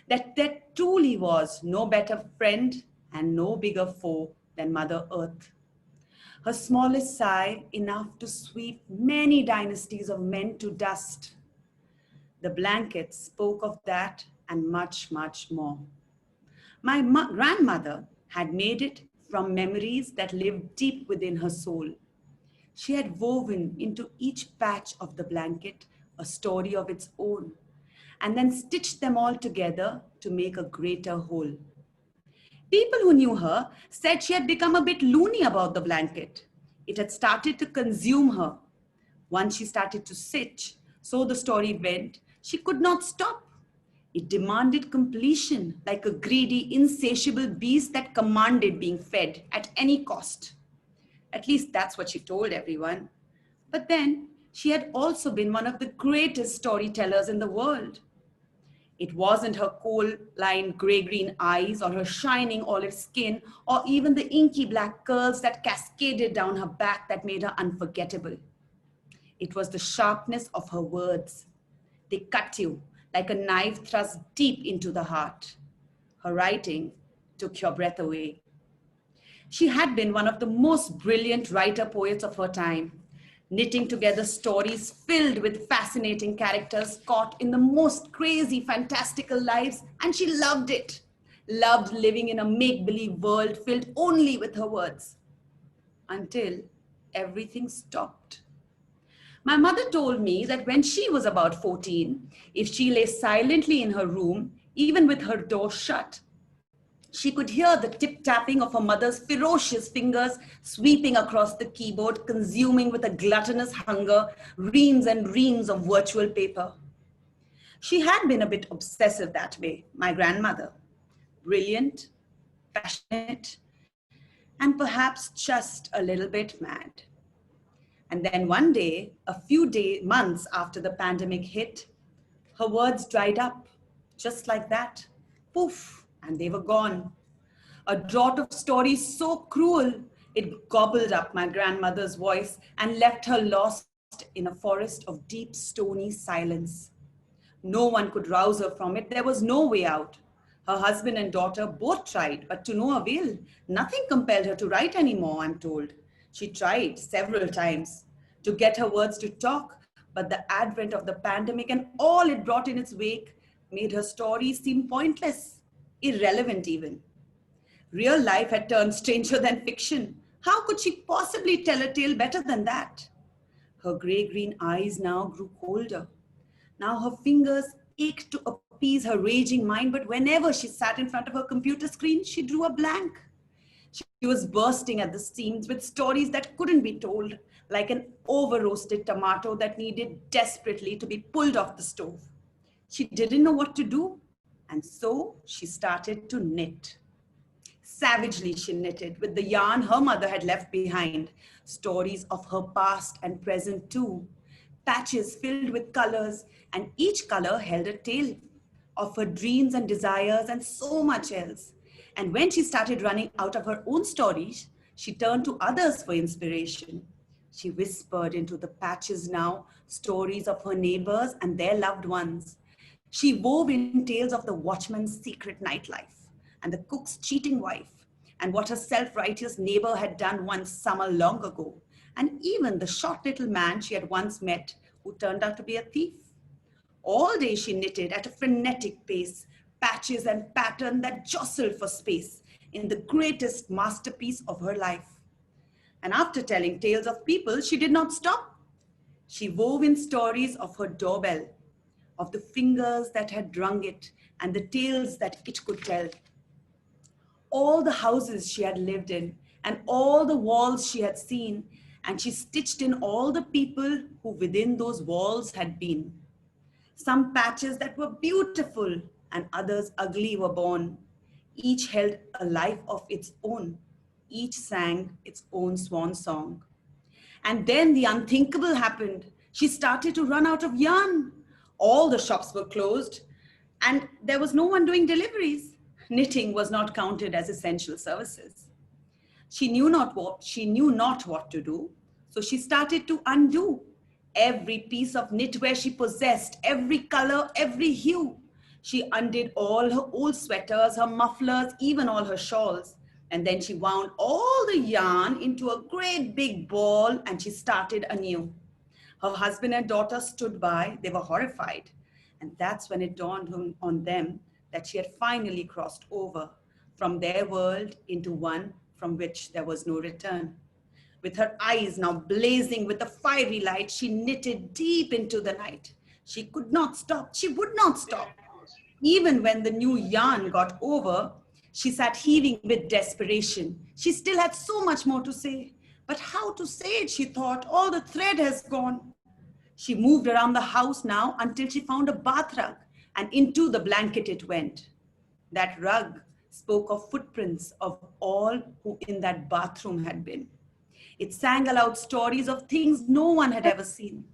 that there truly was no better friend and no bigger foe than Mother Earth. Her smallest sigh enough to sweep many dynasties of men to dust. The blanket spoke of that and much, much more. My grandmother had made it from memories that lived deep within her soul. She had woven into each patch of the blanket a story of its own, and then stitched them all together to make a greater whole. People who knew her said she had become a bit loony about the blanket. It had started to consume her. Once she started to stitch, so the story went, she could not stop. It demanded completion like a greedy, insatiable beast that commanded being fed at any cost. At least that's what she told everyone. But then she had also been one of the greatest storytellers in the world. It wasn't her coal-lined gray-green eyes or her shining olive skin or even the inky black curls that cascaded down her back that made her unforgettable. It was the sharpness of her words. They cut you like a knife thrust deep into the heart. Her writing took your breath away. She had been one of the most brilliant writer-poets of her time, knitting together stories filled with fascinating characters caught in the most crazy, fantastical lives, and she loved it. Loved living in a make-believe world filled only with her words. Until everything stopped. My mother told me that when she was about 14, if she lay silently in her room, even with her door shut, she could hear the tip-tapping of her mother's ferocious fingers sweeping across the keyboard, consuming with a gluttonous hunger reams and reams of virtual paper. She had been a bit obsessive that way, my grandmother. Brilliant, passionate, and perhaps just a little bit mad. And then one day, a few months after the pandemic hit, her words dried up, just like that. Poof. And they were gone. A draught of stories so cruel, it gobbled up my grandmother's voice and left her lost in a forest of deep, stony silence. No one could rouse her from it. There was no way out. Her husband and daughter both tried, but to no avail. Nothing compelled her to write anymore, I'm told. She tried several times to get her words to talk, but the advent of the pandemic and all it brought in its wake made her stories seem pointless. Irrelevant even. Real life had turned stranger than fiction. How could she possibly tell a tale better than that? Her grey-green eyes now grew colder. Now her fingers ached to appease her raging mind, but whenever she sat in front of her computer screen, she drew a blank. She was bursting at the seams with stories that couldn't be told, like an over-roasted tomato that needed desperately to be pulled off the stove. She didn't know what to do, and so she started to knit. Savagely, she knitted with the yarn her mother had left behind, stories of her past and present too, patches filled with colors, and each color held a tale of her dreams and desires and so much else. And when she started running out of her own stories, she turned to others for inspiration. She whispered into the patches now stories of her neighbors and their loved ones. She wove in tales of the watchman's secret nightlife and the cook's cheating wife and what her self-righteous neighbor had done one summer long ago, and even the short little man she had once met who turned out to be a thief. All day she knitted at a frenetic pace, patches and pattern that jostled for space in the greatest masterpiece of her life. And after telling tales of people, she did not stop. She wove in stories of her doorbell, of the fingers that had rung it and the tales that it could tell. All the houses she had lived in and all the walls she had seen, and she stitched in all the people who within those walls had been. Some patches that were beautiful and others ugly were born. Each held a life of its own. Each sang its own swan song. And then the unthinkable happened. She started to run out of yarn. All the shops were closed and there was no one doing deliveries. Knitting was not counted as essential services. She knew not what to do, so she started to undo every piece of knitwear she possessed, every color, every hue. She undid all her old sweaters, her mufflers, even all her shawls. And then she wound all the yarn into a great big ball and she started anew. Her husband and daughter stood by. They were horrified. And that's when it dawned on them that she had finally crossed over from their world into one from which there was no return. With her eyes now blazing with a fiery light, she knitted deep into the night. She could not stop. She would not stop. Even when the new yarn got over, she sat heaving with desperation. She still had so much more to say. But how to say it, she thought. All the thread has gone. She moved around the house now until she found a bath rug, and into the blanket it went. That rug spoke of footprints of all who in that bathroom had been. It sang aloud stories of things no one had ever seen.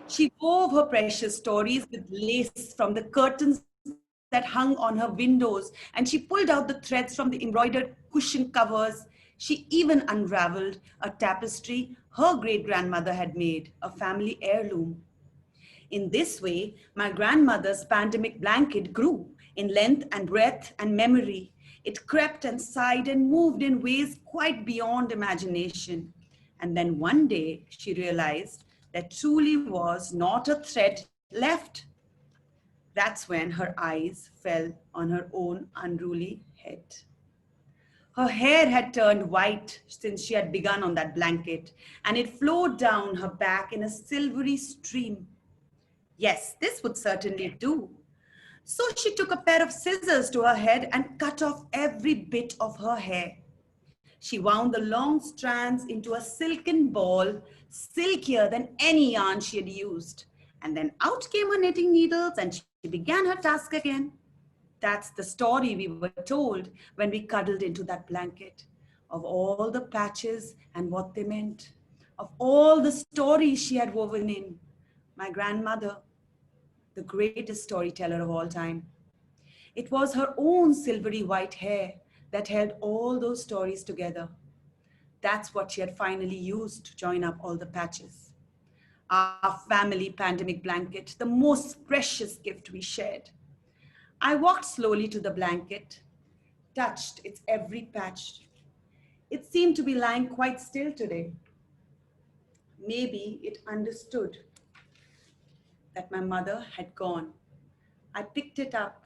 She wove her precious stories with lace from the curtains that hung on her windows, and she pulled out the threads from the embroidered cushion covers. She even unraveled a tapestry her great-grandmother had made, a family heirloom. In this way, my grandmother's pandemic blanket grew in length and breadth and memory. It crept and sighed and moved in ways quite beyond imagination. And then one day she realized there truly was not a thread left. That's when her eyes fell on her own unruly head. Her hair had turned white since she had begun on that blanket, and it flowed down her back in a silvery stream. Yes, this would certainly do. So she took a pair of scissors to her head and cut off every bit of her hair. She wound the long strands into a silken ball, silkier than any yarn she had used. And then out came her knitting needles and she began her task again. That's the story we were told when we cuddled into that blanket, of all the patches and what they meant, of all the stories she had woven in. My grandmother, the greatest storyteller of all time. It was her own silvery white hair that held all those stories together. That's what she had finally used to join up all the patches. Our family pandemic blanket, the most precious gift we shared. I walked slowly to the blanket, touched its every patch. It seemed to be lying quite still today. Maybe it understood that my mother had gone. I picked it up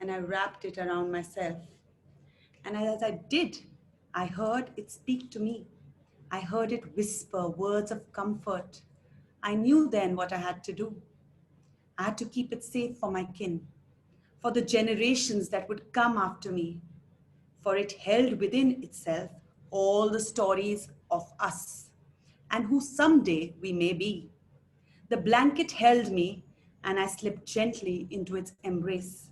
and I wrapped it around myself. And as I did, I heard it speak to me. I heard it whisper words of comfort. I knew then what I had to do. I had to keep it safe for my kin, for the generations that would come after me, for it held within itself all the stories of us and who someday we may be. The blanket held me, and I slipped gently into its embrace.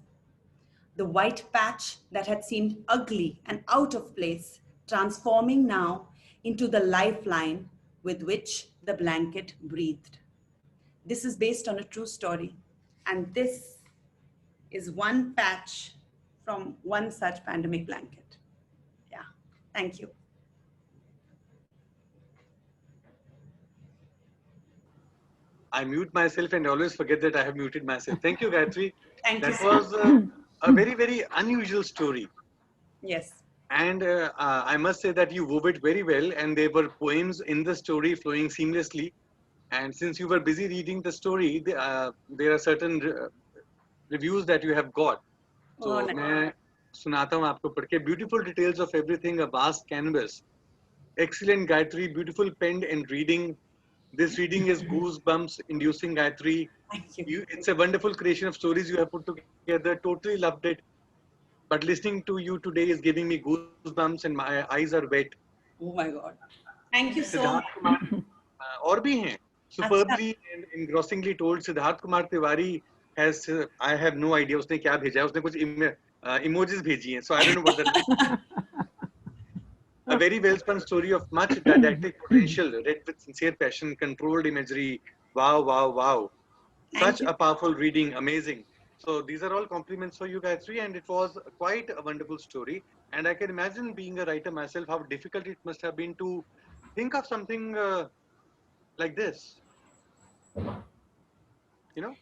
The white patch that had seemed ugly and out of place, transforming now into the lifeline with which the blanket breathed. This is based on a true story, and this is one patch from one such pandemic blanket. Yeah, thank you. I mute myself and always forget that I have muted myself. Thank you, Gayatri. Thank you That so was much. a very, very unusual story. Yes. And I must say that you wove it very well, and there were poems in the story flowing seamlessly. And since you were busy reading the story, there are certain reviews that you have got. Oh, So nice. मैं सुनाता हूँ आपको पढ़ के. Beautiful details of everything, a vast canvas. Excellent, Gayatri. Beautiful penned and reading. This reading is goosebumps inducing, Gayatri. Thank you. It's a wonderful creation of stories you have put together. Totally loved it. But listening to you today is giving me goosebumps and my eyes are wet. Oh my God. Thank you so Siddharth much. Kumar और भी हैं. Superbly and engrossingly told. Siddharth Kumar Tiwari has I have no idea उसने क्या भेजा है. उसने कुछ emojis भेजी हैं. So I don't know what that is. A very well spun story of much didactic potential, read with sincere passion, controlled imagery. Wow, wow, wow. Thank Such you. a powerful reading, amazing. So these are all compliments for you, Gayatri, and it was quite a wonderful story. And I can imagine, being a writer myself, how difficult it must have been to think of something like this. You know?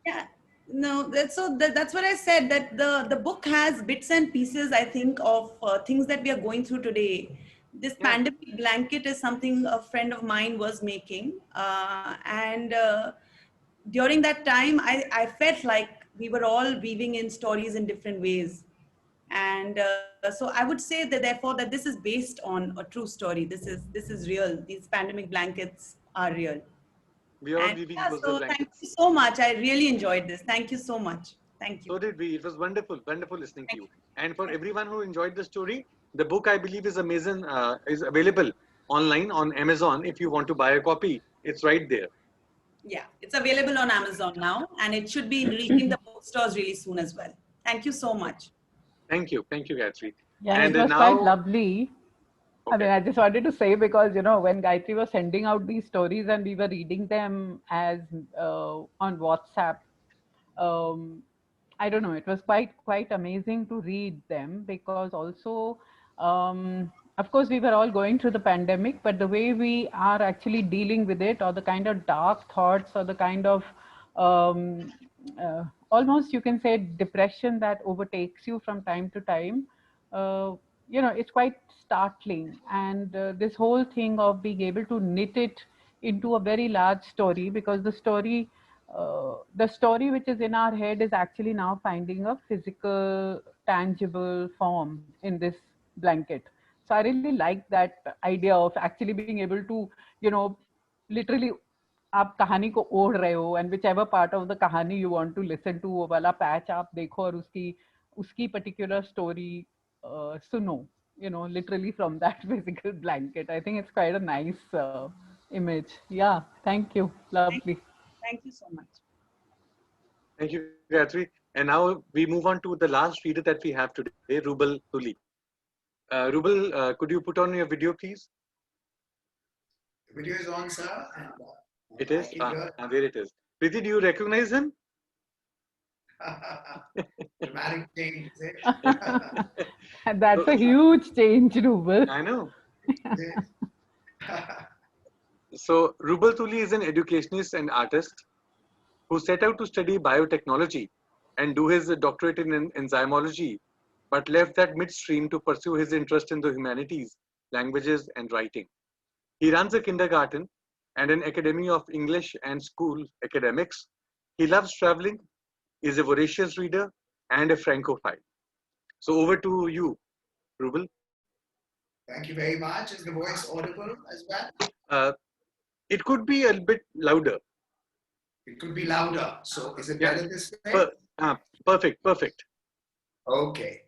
Yeah. No, that's what I said, that the book has bits and pieces, I think, of things that we are going through today. This Yeah. pandemic blanket is something a friend of mine was making. And during that time, I felt like we were all weaving in stories in different ways. And so I would say that therefore that this is based on a true story. This is real. These pandemic blankets are real. We are all And weaving yeah, those so thank blankets. you so much. I really enjoyed this. Thank you so much. Thank you. So did we. It was wonderful, wonderful listening to Thank you. you. And for everyone who enjoyed the story, the book, I believe, is amazing. Is available online on Amazon. If you want to buy a copy, it's right there. Yeah, it's available on Amazon now, and it should be reaching the bookstores really soon as well. Thank you so much. Thank you, Gayatri. Yeah, And it was quite lovely. I mean, okay. I just wanted to say, because, you know, when Gayatri was sending out these stories and we were reading them as on WhatsApp, um, I don't know, it was quite amazing to read them, because also, of course, we were all going through the pandemic, but the way we are actually dealing with it, or the kind of dark thoughts, or the kind of um, almost, you can say, depression that overtakes you from time to time, you know, it's quite startling. And this whole thing of being able to knit it into a very large story, because the story which is in our head is actually now finding a physical, tangible form in this blanket. So I really like that idea of actually being able to, you know, literally आप कहानी को ओढ़ रहे हो, and whichever part of the कहानी you want to listen to, वो वाला patch आप देखो और उसकी particular story सुनो, you know, literally from that physical blanket. I think it's quite a nice image. Yeah, thank you. Lovely. Thank you so much. Thank you, Gayatri. And now we move on to the last reader that we have today, Rubal Tuli. Rubal, could you put on your video, please? The video is on, sir. And, It is? There it is. Priti, do you recognize him? dramatic change, is it? That's a huge change, Rubal. I know. So, Rubal Tuli is an educationist and artist who set out to study biotechnology and do his doctorate in enzymology, but left that midstream to pursue his interest in the humanities, languages, and writing. He runs a kindergarten and an academy of English and school academics. He loves traveling, is a voracious reader, and a Francophile. So over to you, Rubel? Thank you very much. Is the voice audible as well? It could be a bit louder. It could be louder. So is it Yeah. better this way? Perfect, perfect. Okay.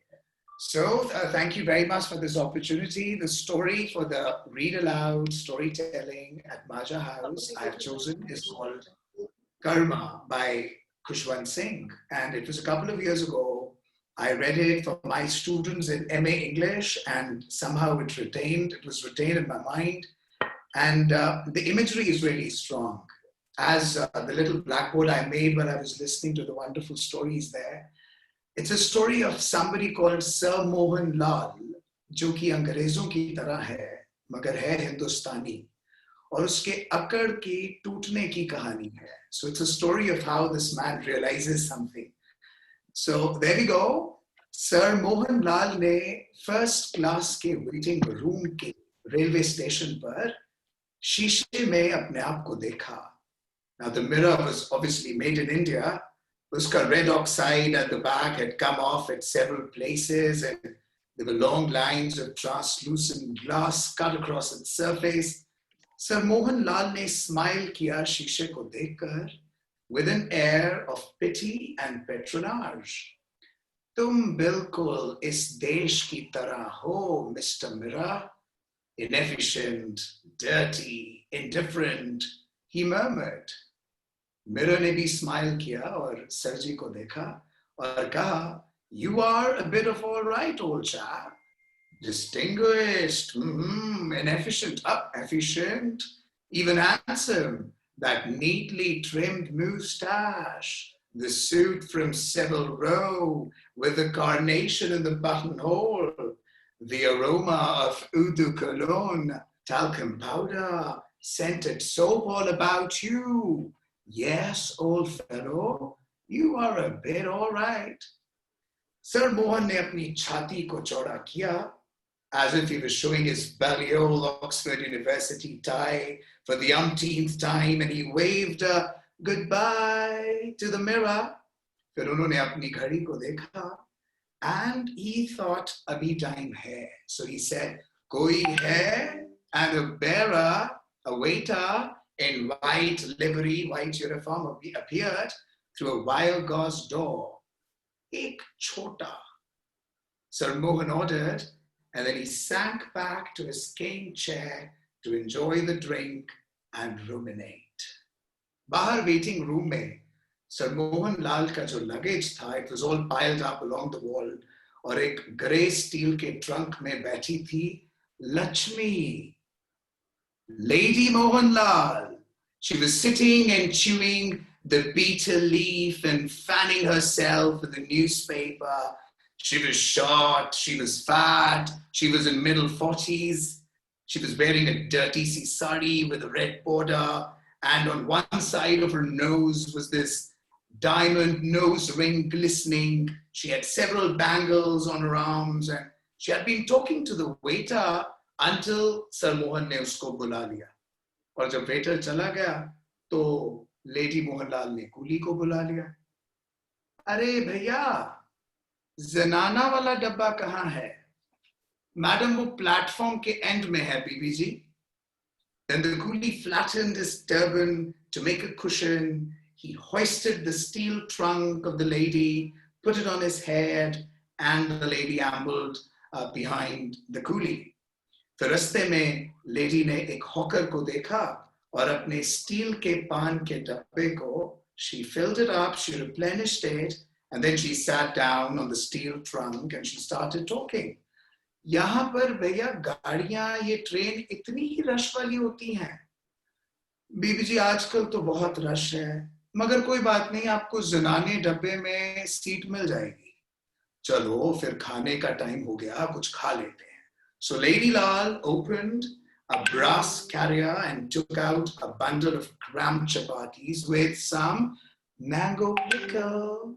So thank you very much for this opportunity. The story for the read aloud storytelling at Maja House I have chosen is called Karma by Khushwant Singh. And it was a couple of years ago. I read it for my students in MA English, and somehow it was retained in my mind. And the imagery is really strong. As the little blackboard I made when I was listening to the wonderful stories there, it's a story of somebody called Sir Mohan Lal, जो कि अंग्रेजों की तरह है, मगर है हिंदुस्तानी, और उसके अकड़ के टूटने की कहानी है. So it's a story of how this man realizes something. So there we go. Sir Mohan Lal ने first class के waiting room के railway station पर शीशे में अपने आप को देखा. Now the mirror was obviously made in India. Uska red oxide at the back had come off at several places, and there were long lines of translucent glass cut across its surface. Sir Mohan Lal ne smile kiya shishe ko dekhkar with an air of pity and patronage. Tum bilkul is desh ki tarah ho, Mr. Mirror. Inefficient, dirty, indifferent, he murmured. Mirror ने भी smile किया और sir जी को देखा और कहा, you are a bit of all right, old chap. Distinguished, inefficient, efficient, even handsome. That neatly trimmed moustache, the suit from Savile Row with the carnation in the buttonhole, the aroma of eau de cologne, talcum powder, scented soap all about you. Yes, old fellow, you are a bit all right. Sir Mohan ne apni chhati ko chauda kiya, as if he was showing his Balliol Oxford University tie for the umpteenth time, and he waved a goodbye to the mirror. Fir unhone apni ghadi ko dekha, and he thought abhi time hai. So he said, koi hai? And a bearer, a waiter in white livery, white uniform appeared through a wire gauze door. Ek chota. Sir Mohan ordered, and then he sank back to his cane chair to enjoy the drink and ruminate. Bahar waiting room mein, Sir Mohan Lal ka jo luggage tha, it was all piled up along the wall, और एक grey steel के trunk में बैठी थी Lakshmi, Lady Mohan Lal. She was sitting and chewing the betel leaf and fanning herself with a newspaper. She was short, she was fat, she was in middle 40s. She was wearing a dirty sari with a red border, and on one side of her nose was this diamond nose ring glistening. She had several bangles on her arms, and she had been talking to the waiter until Sir Mohan ne usko bula liya. और जब waiter चला गया तो lady Mohanlal ने coolie को बुला लिया. अरे भैया, जनाना वाला डब्बा कहाँ है? मैडम वो प्लेटफॉर्म के एंड में है बीबी जी. Then the coolie flattened his turban to make a cushion. He hoisted the steel trunk of the lady, put it on his head, and the lady ambled behind the coolie. तो रास्ते में lady ने एक hawker को देखा और अपने steel के पान के डब्बे को, she filled it up, she replenished it, and then she sat down on the steel trunk and she started talking. यहाँ पर भैया गाड़ियां, ये ट्रेन इतनी ही रश वाली होती हैं. बीबी जी आजकल तो बहुत रश है, मगर कोई बात नहीं, आपको जनाने डब्बे में सीट मिल जाएगी. चलो फिर खाने का टाइम हो गया, कुछ खा लेते हैं. So Lady Lal opened a brass carrier and took out a bundle of cramped chapatis with some mango pickle.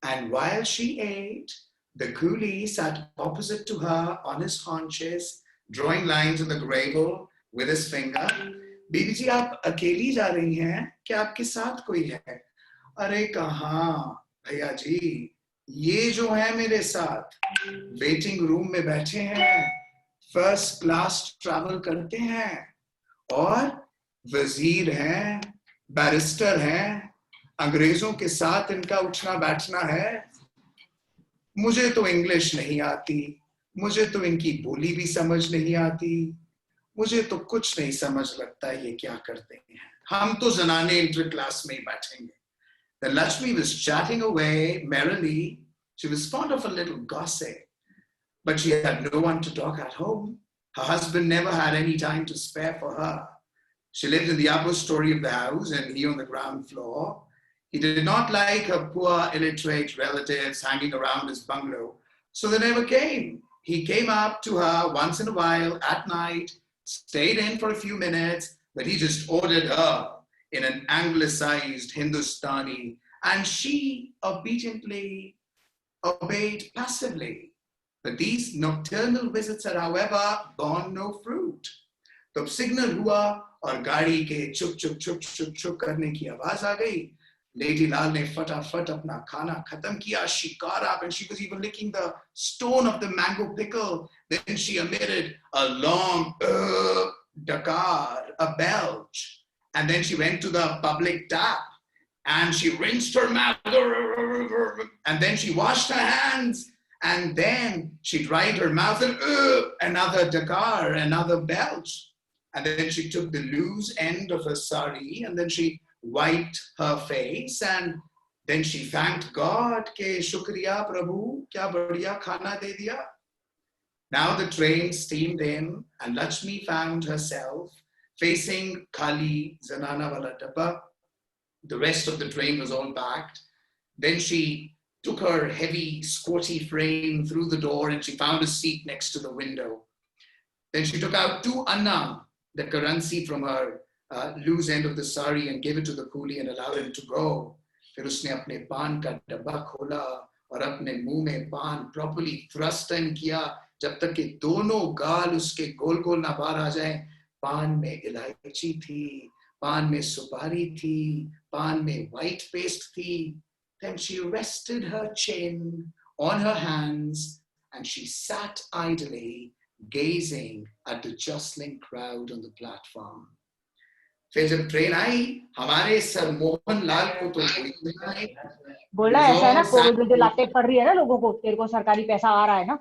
And while she ate, the coolie sat opposite to her on his haunches, drawing lines on the gravel with his finger. बीबी जी आप अकेली जा रही हैं क्या आपके साथ कोई है? अरे कहाँ भैया जी, ये जो है मेरे साथ वेटिंग रूम में बैठे हैं, फर्स्ट क्लास ट्रैवल करते हैं और वजीर हैं, बैरिस्टर हैं, अंग्रेजों के साथ इनका उठना बैठना है। मुझे तो इंग्लिश नहीं आती, मुझे तो इनकी बोली भी समझ नहीं आती, मुझे तो कुछ नहीं समझ लगता ये क्या करते हैं। हम तो जनाने इंटर क्लास में ही बैठेंगे। Then Lakshmi was chatting away merrily. She was fond of a little gossip, but she had no one to talk at home. Her husband never had any time to spare for her. She lived in the upper story of the house and he on the ground floor. He did not like her poor, illiterate relatives hanging around his bungalow, so they never came. He came up to her once in a while at night, stayed in for a few minutes, but he just ordered her in an anglicized Hindustani, and she obediently obeyed passively. But these nocturnal visits had, however, borne no fruit. तब signal हुआ और गाड़ी के चुप चुप चुप चुप चुप करने की आवाज आ गई। Lady Lal ने फटाफट अपना खाना खत्म किया. She got up and she was even licking the stone of the mango pickle. Then she emitted a long dakar, a belch. And then she went to the public tap and she rinsed her mouth. And then she washed her hands. And then she dried her mouth and another dakar, another belch. And then she took the loose end of her sari and then she wiped her face. And then she thanked God, ke shukriya Prabhu, kya badhiya khana de diya. Now the train steamed in and Lakshmi found herself facing Kali Zanana Wala Dabba. The rest of the train was all packed. Then she took her heavy, squatty frame through the door and she found a seat next to the window. Then she took out 2 anna, the currency from her loose end of the sari, and gave it to the coolie and allowed him to go. फिर उसने अपने पान का डब्बा खोला और अपने मुंह में पान properly thrust in किया जब तक कि दोनों गाल उसके गोल गोल ना बाहर आ जाए. पान में इलायची थी, पान में सुपारी थी, पान में white paste थी. Then she rested her chin on her hands and she sat idly gazing at the jostling crowd on the platform. फिर जब ट्रेन आई, हमारे सर मोहन लाल को तो बोला ऐसा है ना, कोविड में जो लातें पड़ रही है ना लोगों को, तेरे को सरकारी पैसा आ रहा है ना.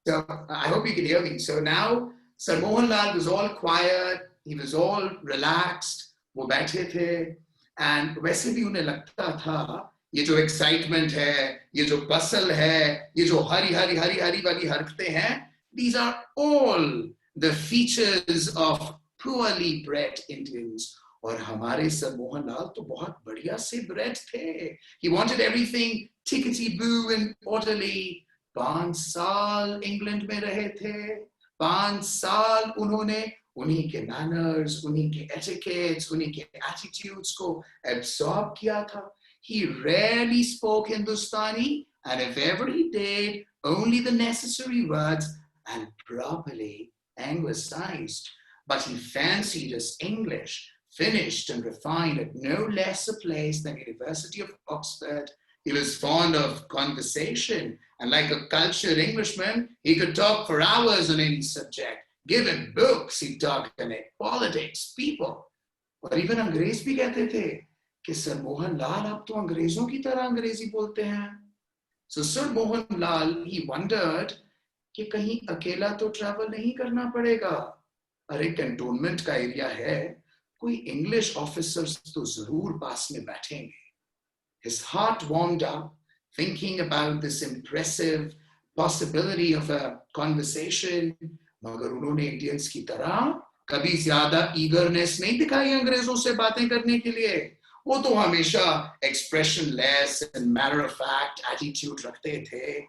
So I hope you can hear me. So now Sir Mohan Lal was all quiet, he was all relaxed, वो बैठे थे, and वैसे भी उन्हें लगता था ये जो excitement है, ये जो bustle है, ये जो हरी हरी हरी हरी वाली हरकतें हैं, these are all the features of poorly bred Indians. और हमारे सर मोहन लाल तो बहुत बढ़िया से bred थे. He wanted everything tickety-boo and orderly. 5 साल इंग्लैंड में रहे थे, 5 साल उन्होंने उन्हीं के manners, उन्हीं के etiquettes, उन्हीं के attitudes को absorb किया था. He rarely spoke Hindustani, and if ever he did, only the necessary words and properly anglicized. But he fancied his English, finished and refined at no less a place than University of Oxford. He was fond of conversation, and like a cultured Englishman, he could talk for hours on any subject. Give him books, he'd talk on it, politics, people. और even अंग्रेज भी कहते थे कि sir Mohan Lal आप तो अंग्रेजों की तरह अंग्रेजी बोलते हैं. So Sir Mohan Lal, he wondered कि कहीं अकेला तो ट्रैवल नहीं करना पड़ेगा. अरे कैंटोनमेंट का एरिया है, कोई इंग्लिश ऑफिसर्स तो जरूर पास में बैठेंगे. His heart warmed up thinking about this impressive possibility of a conversation. मगर उन्होंने इंडियंस की तरह कभी ज्यादा eagerness नहीं दिखाई अंग्रेजों से बातें करने के लिए. वो तो हमेशा expressionless and matter of fact attitude रखते थे.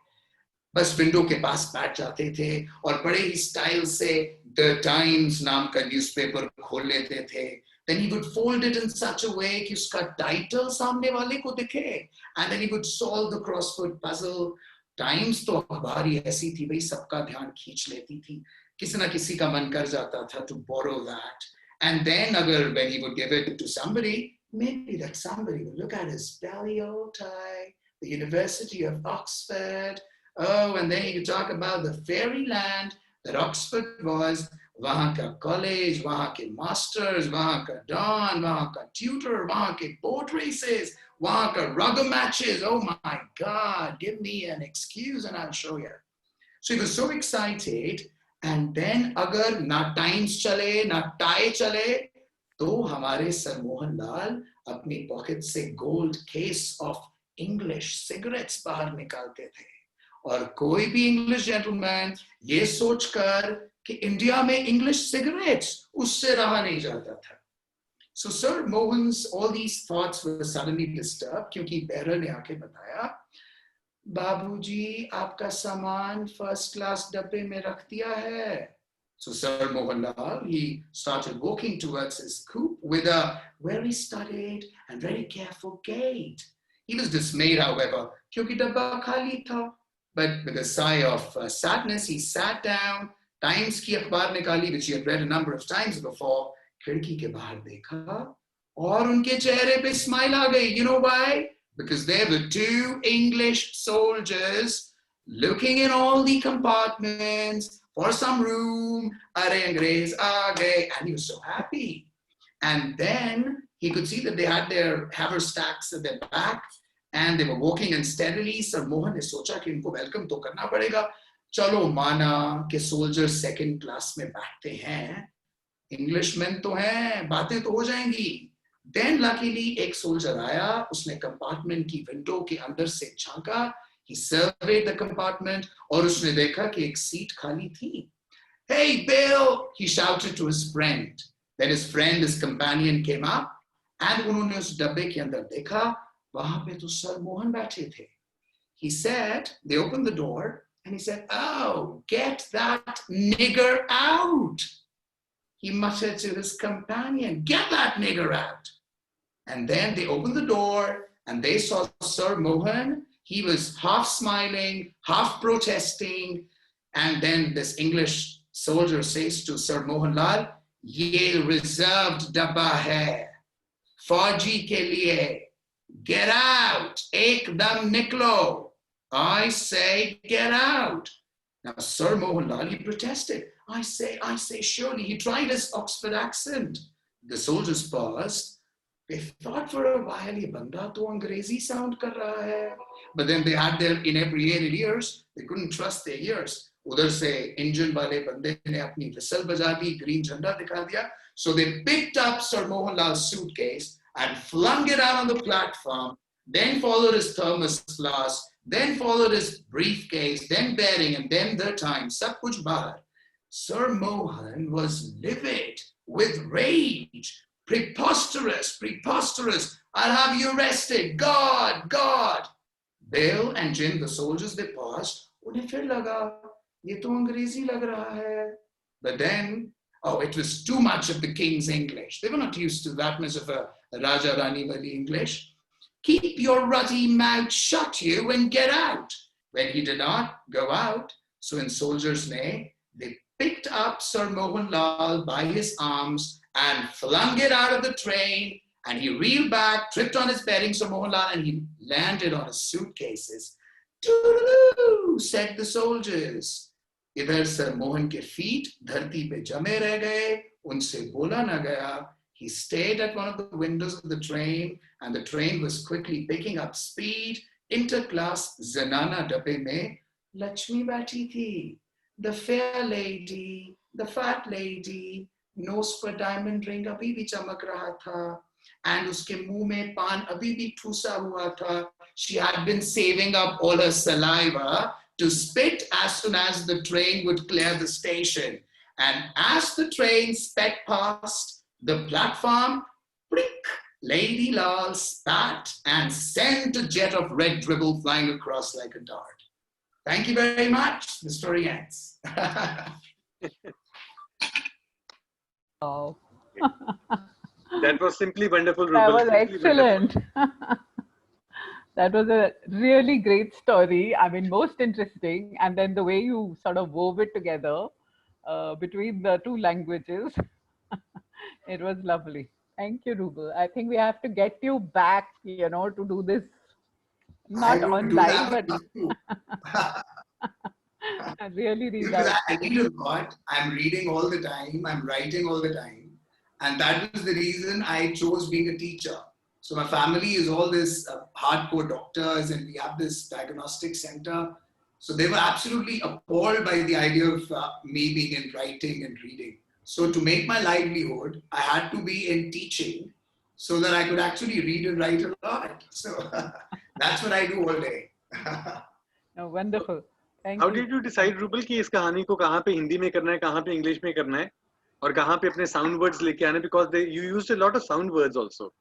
बस विंडो के पास बैठ जाते थे और बड़े ही स्टाइल से The Times नाम का न्यूज़पेपर खोल लेते थे. Then he would fold it in such a way कि उसका टाइटल सामने वाले को दिखे. And then he would solve the crossword puzzle. Times तो अखबार ही ऐसी थी भाई, सबका ध्यान खींच लेती थी. किसी ना किसी का मन कर जाता था to borrow that. And then अगर when he would give it to somebody, maybe that somebody will look at his belly all tie, the University of Oxford. Oh, and then he could talk about the fairyland that Oxford was. वहाँ का college, वहाँ के masters, वहाँ का don, वहाँ का tutor, वहाँ के boat races, वहाँ का rugger matches. Oh my God, give me an excuse and I'll show you. So he was so excited. And then अगर ना times चले, ना tie चले, तो हमारे सर मोहन लाल अपनी पॉकेट से gold case of English cigarettes बाहर निकालते थे और कोई भी इंग्लिश जेंटलमैन ये सोचकर कि इंडिया में इंग्लिश सिगरेट्स उससे रहा नहीं जाता था. So Sir Mohan's all these thoughts were suddenly disturbed क्योंकि बेहरा ने आके बताया, बाबूजी आपका सामान फर्स्ट क्लास डब्बे में रख दिया है. So Sir Mohanlal, he started walking towards his coupe with a very studied and very careful gait. He was dismayed, however, क्योंकि डब्बा खाली था. But with a sigh of sadness, he sat down. Times की अखबार निकाली, which he had read a number of times before. खिड़की के बाहर देखा और उनके चेहरे पे smile आ गई. You know why? Because there were two English soldiers looking in all the compartments for some room. Are Angrez aa gaye, and he was so happy. And then he could see that they had their haversacks at their back and they were walking unsteadily. Sir Mohan ne socha ki inko welcome to karna padega. Chalo mana ke soldiers second class mein बैठते हैं. Englishmen तो हैं, बातें तो हो जाएंगी. Then luckily एक soldier आया, उसने compartment की window के अंदर से झांका. He surveyed the compartment और उसने देखा कि एक seat खाली थी. Hey Bill, he shouted to his friend. Then his friend, his companion came up and उन्होंने उस डब्बे के अंदर देखा, वहां पे तो Sir Mohan बैठे थे. He said, they opened the door and he said, oh, get that nigger out. He muttered to his companion, get that nigger out. And then they opened the door and they saw Sir Mohan. He was half smiling, half protesting. And then this English soldier says to Sir Mohan Lal, ye reserved dabba hai, fauji ke liye, get out, ekdam niklo. I say, get out. Now, Sir Mohan Lal, he protested. I say, surely. He tried his Oxford accent. The soldiers paused. They thought for a while, ye banda to Angrezi sound kar raha hai. But then they had their inebriated ears. They couldn't trust their ears. Udhar se engine wale bande ne apni whistle baja di, green jhanda dikha diya. So they picked up Sir Mohan Lal's suitcase and flung it out on the platform. Then followed his thermos flask. Then followed his briefcase. Then bearing and then the time. Sab kuch bahar. Sir Mohan was livid with rage. Preposterous, preposterous. I'll have you arrested. God, God. Bill and Jim, the soldiers, they paused. Unhe fir laga, ye to Angrezi lag raha hai. But then, oh, it was too much of the king's English. They were not used to that much of a Raja Rani Wali English. Keep your ruddy mouth shut, you, and get out. When he did not go out, so in soldiers' name, they picked up Sir Mohan Lal by his arms and flung it out of the train. And he reeled back, tripped on his bedding, Sir Mohan Lal, and he landed on his suitcases. Doo-doo-doo, said the soldiers. Idhar Sir Mohan ke feet dharti pe jame reh gaye, unse bola na gaya. He stayed at one of the windows of the train, and the train was quickly picking up speed. Interclass Zanana dabbe mein Lakshmi bathi thi. The fair lady, the fat lady, nose पर diamond ring अभी भी चमक रहा था, and उसके मुंह में पान अभी भी ठूसा हुआ था. She had been saving up all her saliva to spit as soon as the train would clear the station. And as the train sped past the platform, prick, Lady Lal spat and sent a jet of red dribble flying across like a dart. Thank you very much. The story ends. Wow. That was simply wonderful, That Rubal. was Simply excellent. wonderful. That was a really great story. I mean, most interesting. And then the way you sort of wove it together between the two languages, it was lovely. Thank you, Rubal. I think we have to get you back, to do this, I not will on do live, that. but really read Because out. I read a lot. I'm reading all the time. I'm writing all the time. And that was the reason I chose being a teacher. So my family is all this hardcore doctors, and we have this diagnostic center. So they were absolutely appalled by the idea of me being in writing and reading. So to make my livelihood, I had to be in teaching so that I could actually read and write a lot. So that's what I do all day. Oh, wonderful. Thank How you. did you decide, Rubal, कि इस कहानी को कहाँ पे हिंदी में करना है, कहाँ पे इंग्लिश में करना है, और कहाँ पे अपने sound words लेके आने? Because you used a lot of sound words also.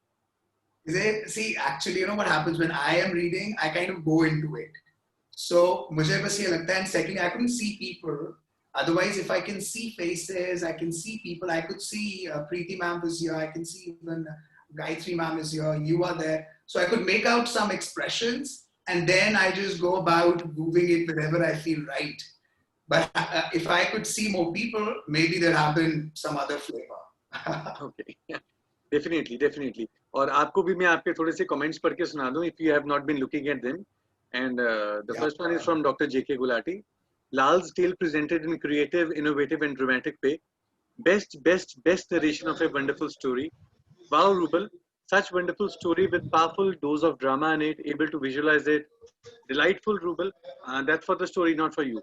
See, actually, you know what happens when I am reading, I kind of go into it. So, मुझे बस ये लगता है, and secondly, I couldn't see people. Otherwise, if I can see faces, I can see people. I could see Preeti ma'am was here. I can see even Gayatri ma'am is here. You are there. So I could make out some expressions, and then I just go about moving it wherever I feel right. But if I could see more people, maybe there have been some other flavor. Okay, yeah. Definitely. और आपको भी मैं आपके थोड़े से comments पढ़ के सुना दूं if you have not been looking at them. And the first one is from Dr. J.K. Gulati. Lal's tale presented in creative, innovative, and dramatic way. Best narration of a wonderful story. Wow, Rubal, such wonderful story with powerful dose of drama in it, able to visualize it. Delightful, Rubal. That's for the story, not for you.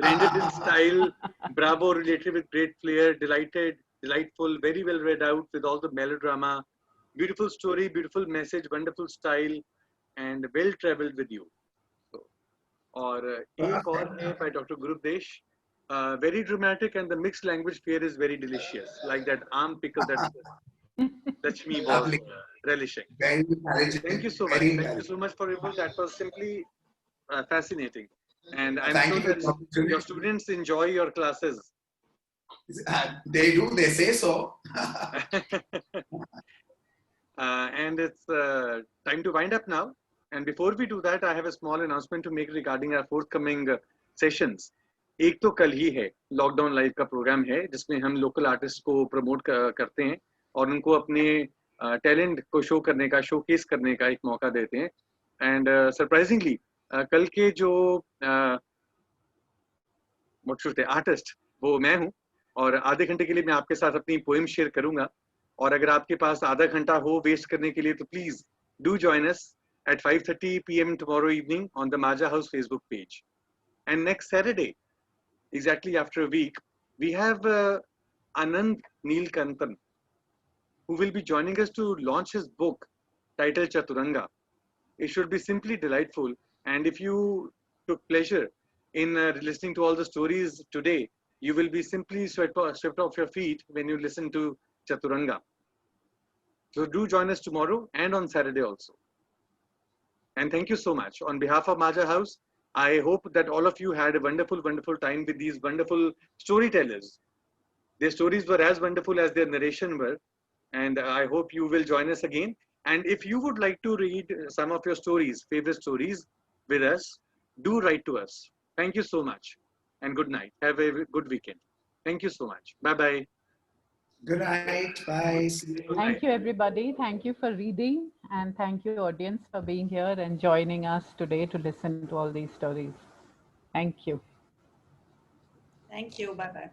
Rendered in style, bravo, related with great flair, delightful, very well read out with all the melodrama. Beautiful story, beautiful message, wonderful style, and well traveled with you. So, और एक और है by Dr. Gurupdesh. Very dramatic, and the mixed language fare is very delicious, like that arm pickle that Lakshmi was relishing. Very intelligent. Thank you so much. Thank you so much for your book. That was simply fascinating. And I'm Thank sure you for the that opportunity. your students enjoy your classes. They do, they say so. And it's time to wind up now. And before we do that, I have a small announcement to make regarding our forthcoming sessions. एक तो कल ही है lockdown live का programme है जिसमें हम local artist को promote करते हैं और उनको अपने टैलेंट को शो करने का, शोकेस करने का एक मौका देते हैं. एंड सरप्राइजिंगली कल के जो आर्टिस्ट वो मैं हूँ और आधे घंटे के लिए मैं आपके साथ अपनी पोएम शेयर करूंगा. और अगर आपके पास आधा घंटा हो वेस्ट करने के लिए तो please do join us at 5:30 p.m. tomorrow evening on the Maja House Facebook page. And next Saturday, exactly after a week, we have Anand Neelkantan, who will be joining us to launch his book titled Chaturanga. It should be simply delightful. And if you took pleasure in listening to all the stories today, you will be simply swept off your feet when you listen to Chaturanga. So do join us tomorrow and on Saturday also. And thank you so much. On behalf of Maja House, I hope that all of you had a wonderful, wonderful time with these wonderful storytellers. Their stories were as wonderful as their narration were. And I hope you will join us again. And if you would like to read some of your stories, favorite stories with us, do write to us. Thank you so much. And good night. Have a good weekend. Thank you so much. Bye-bye. Good night. Bye. Thank you, everybody. Thank you for reading. And thank you, audience, for being here and joining us today to listen to all these stories. Thank you. Thank you. Bye-bye.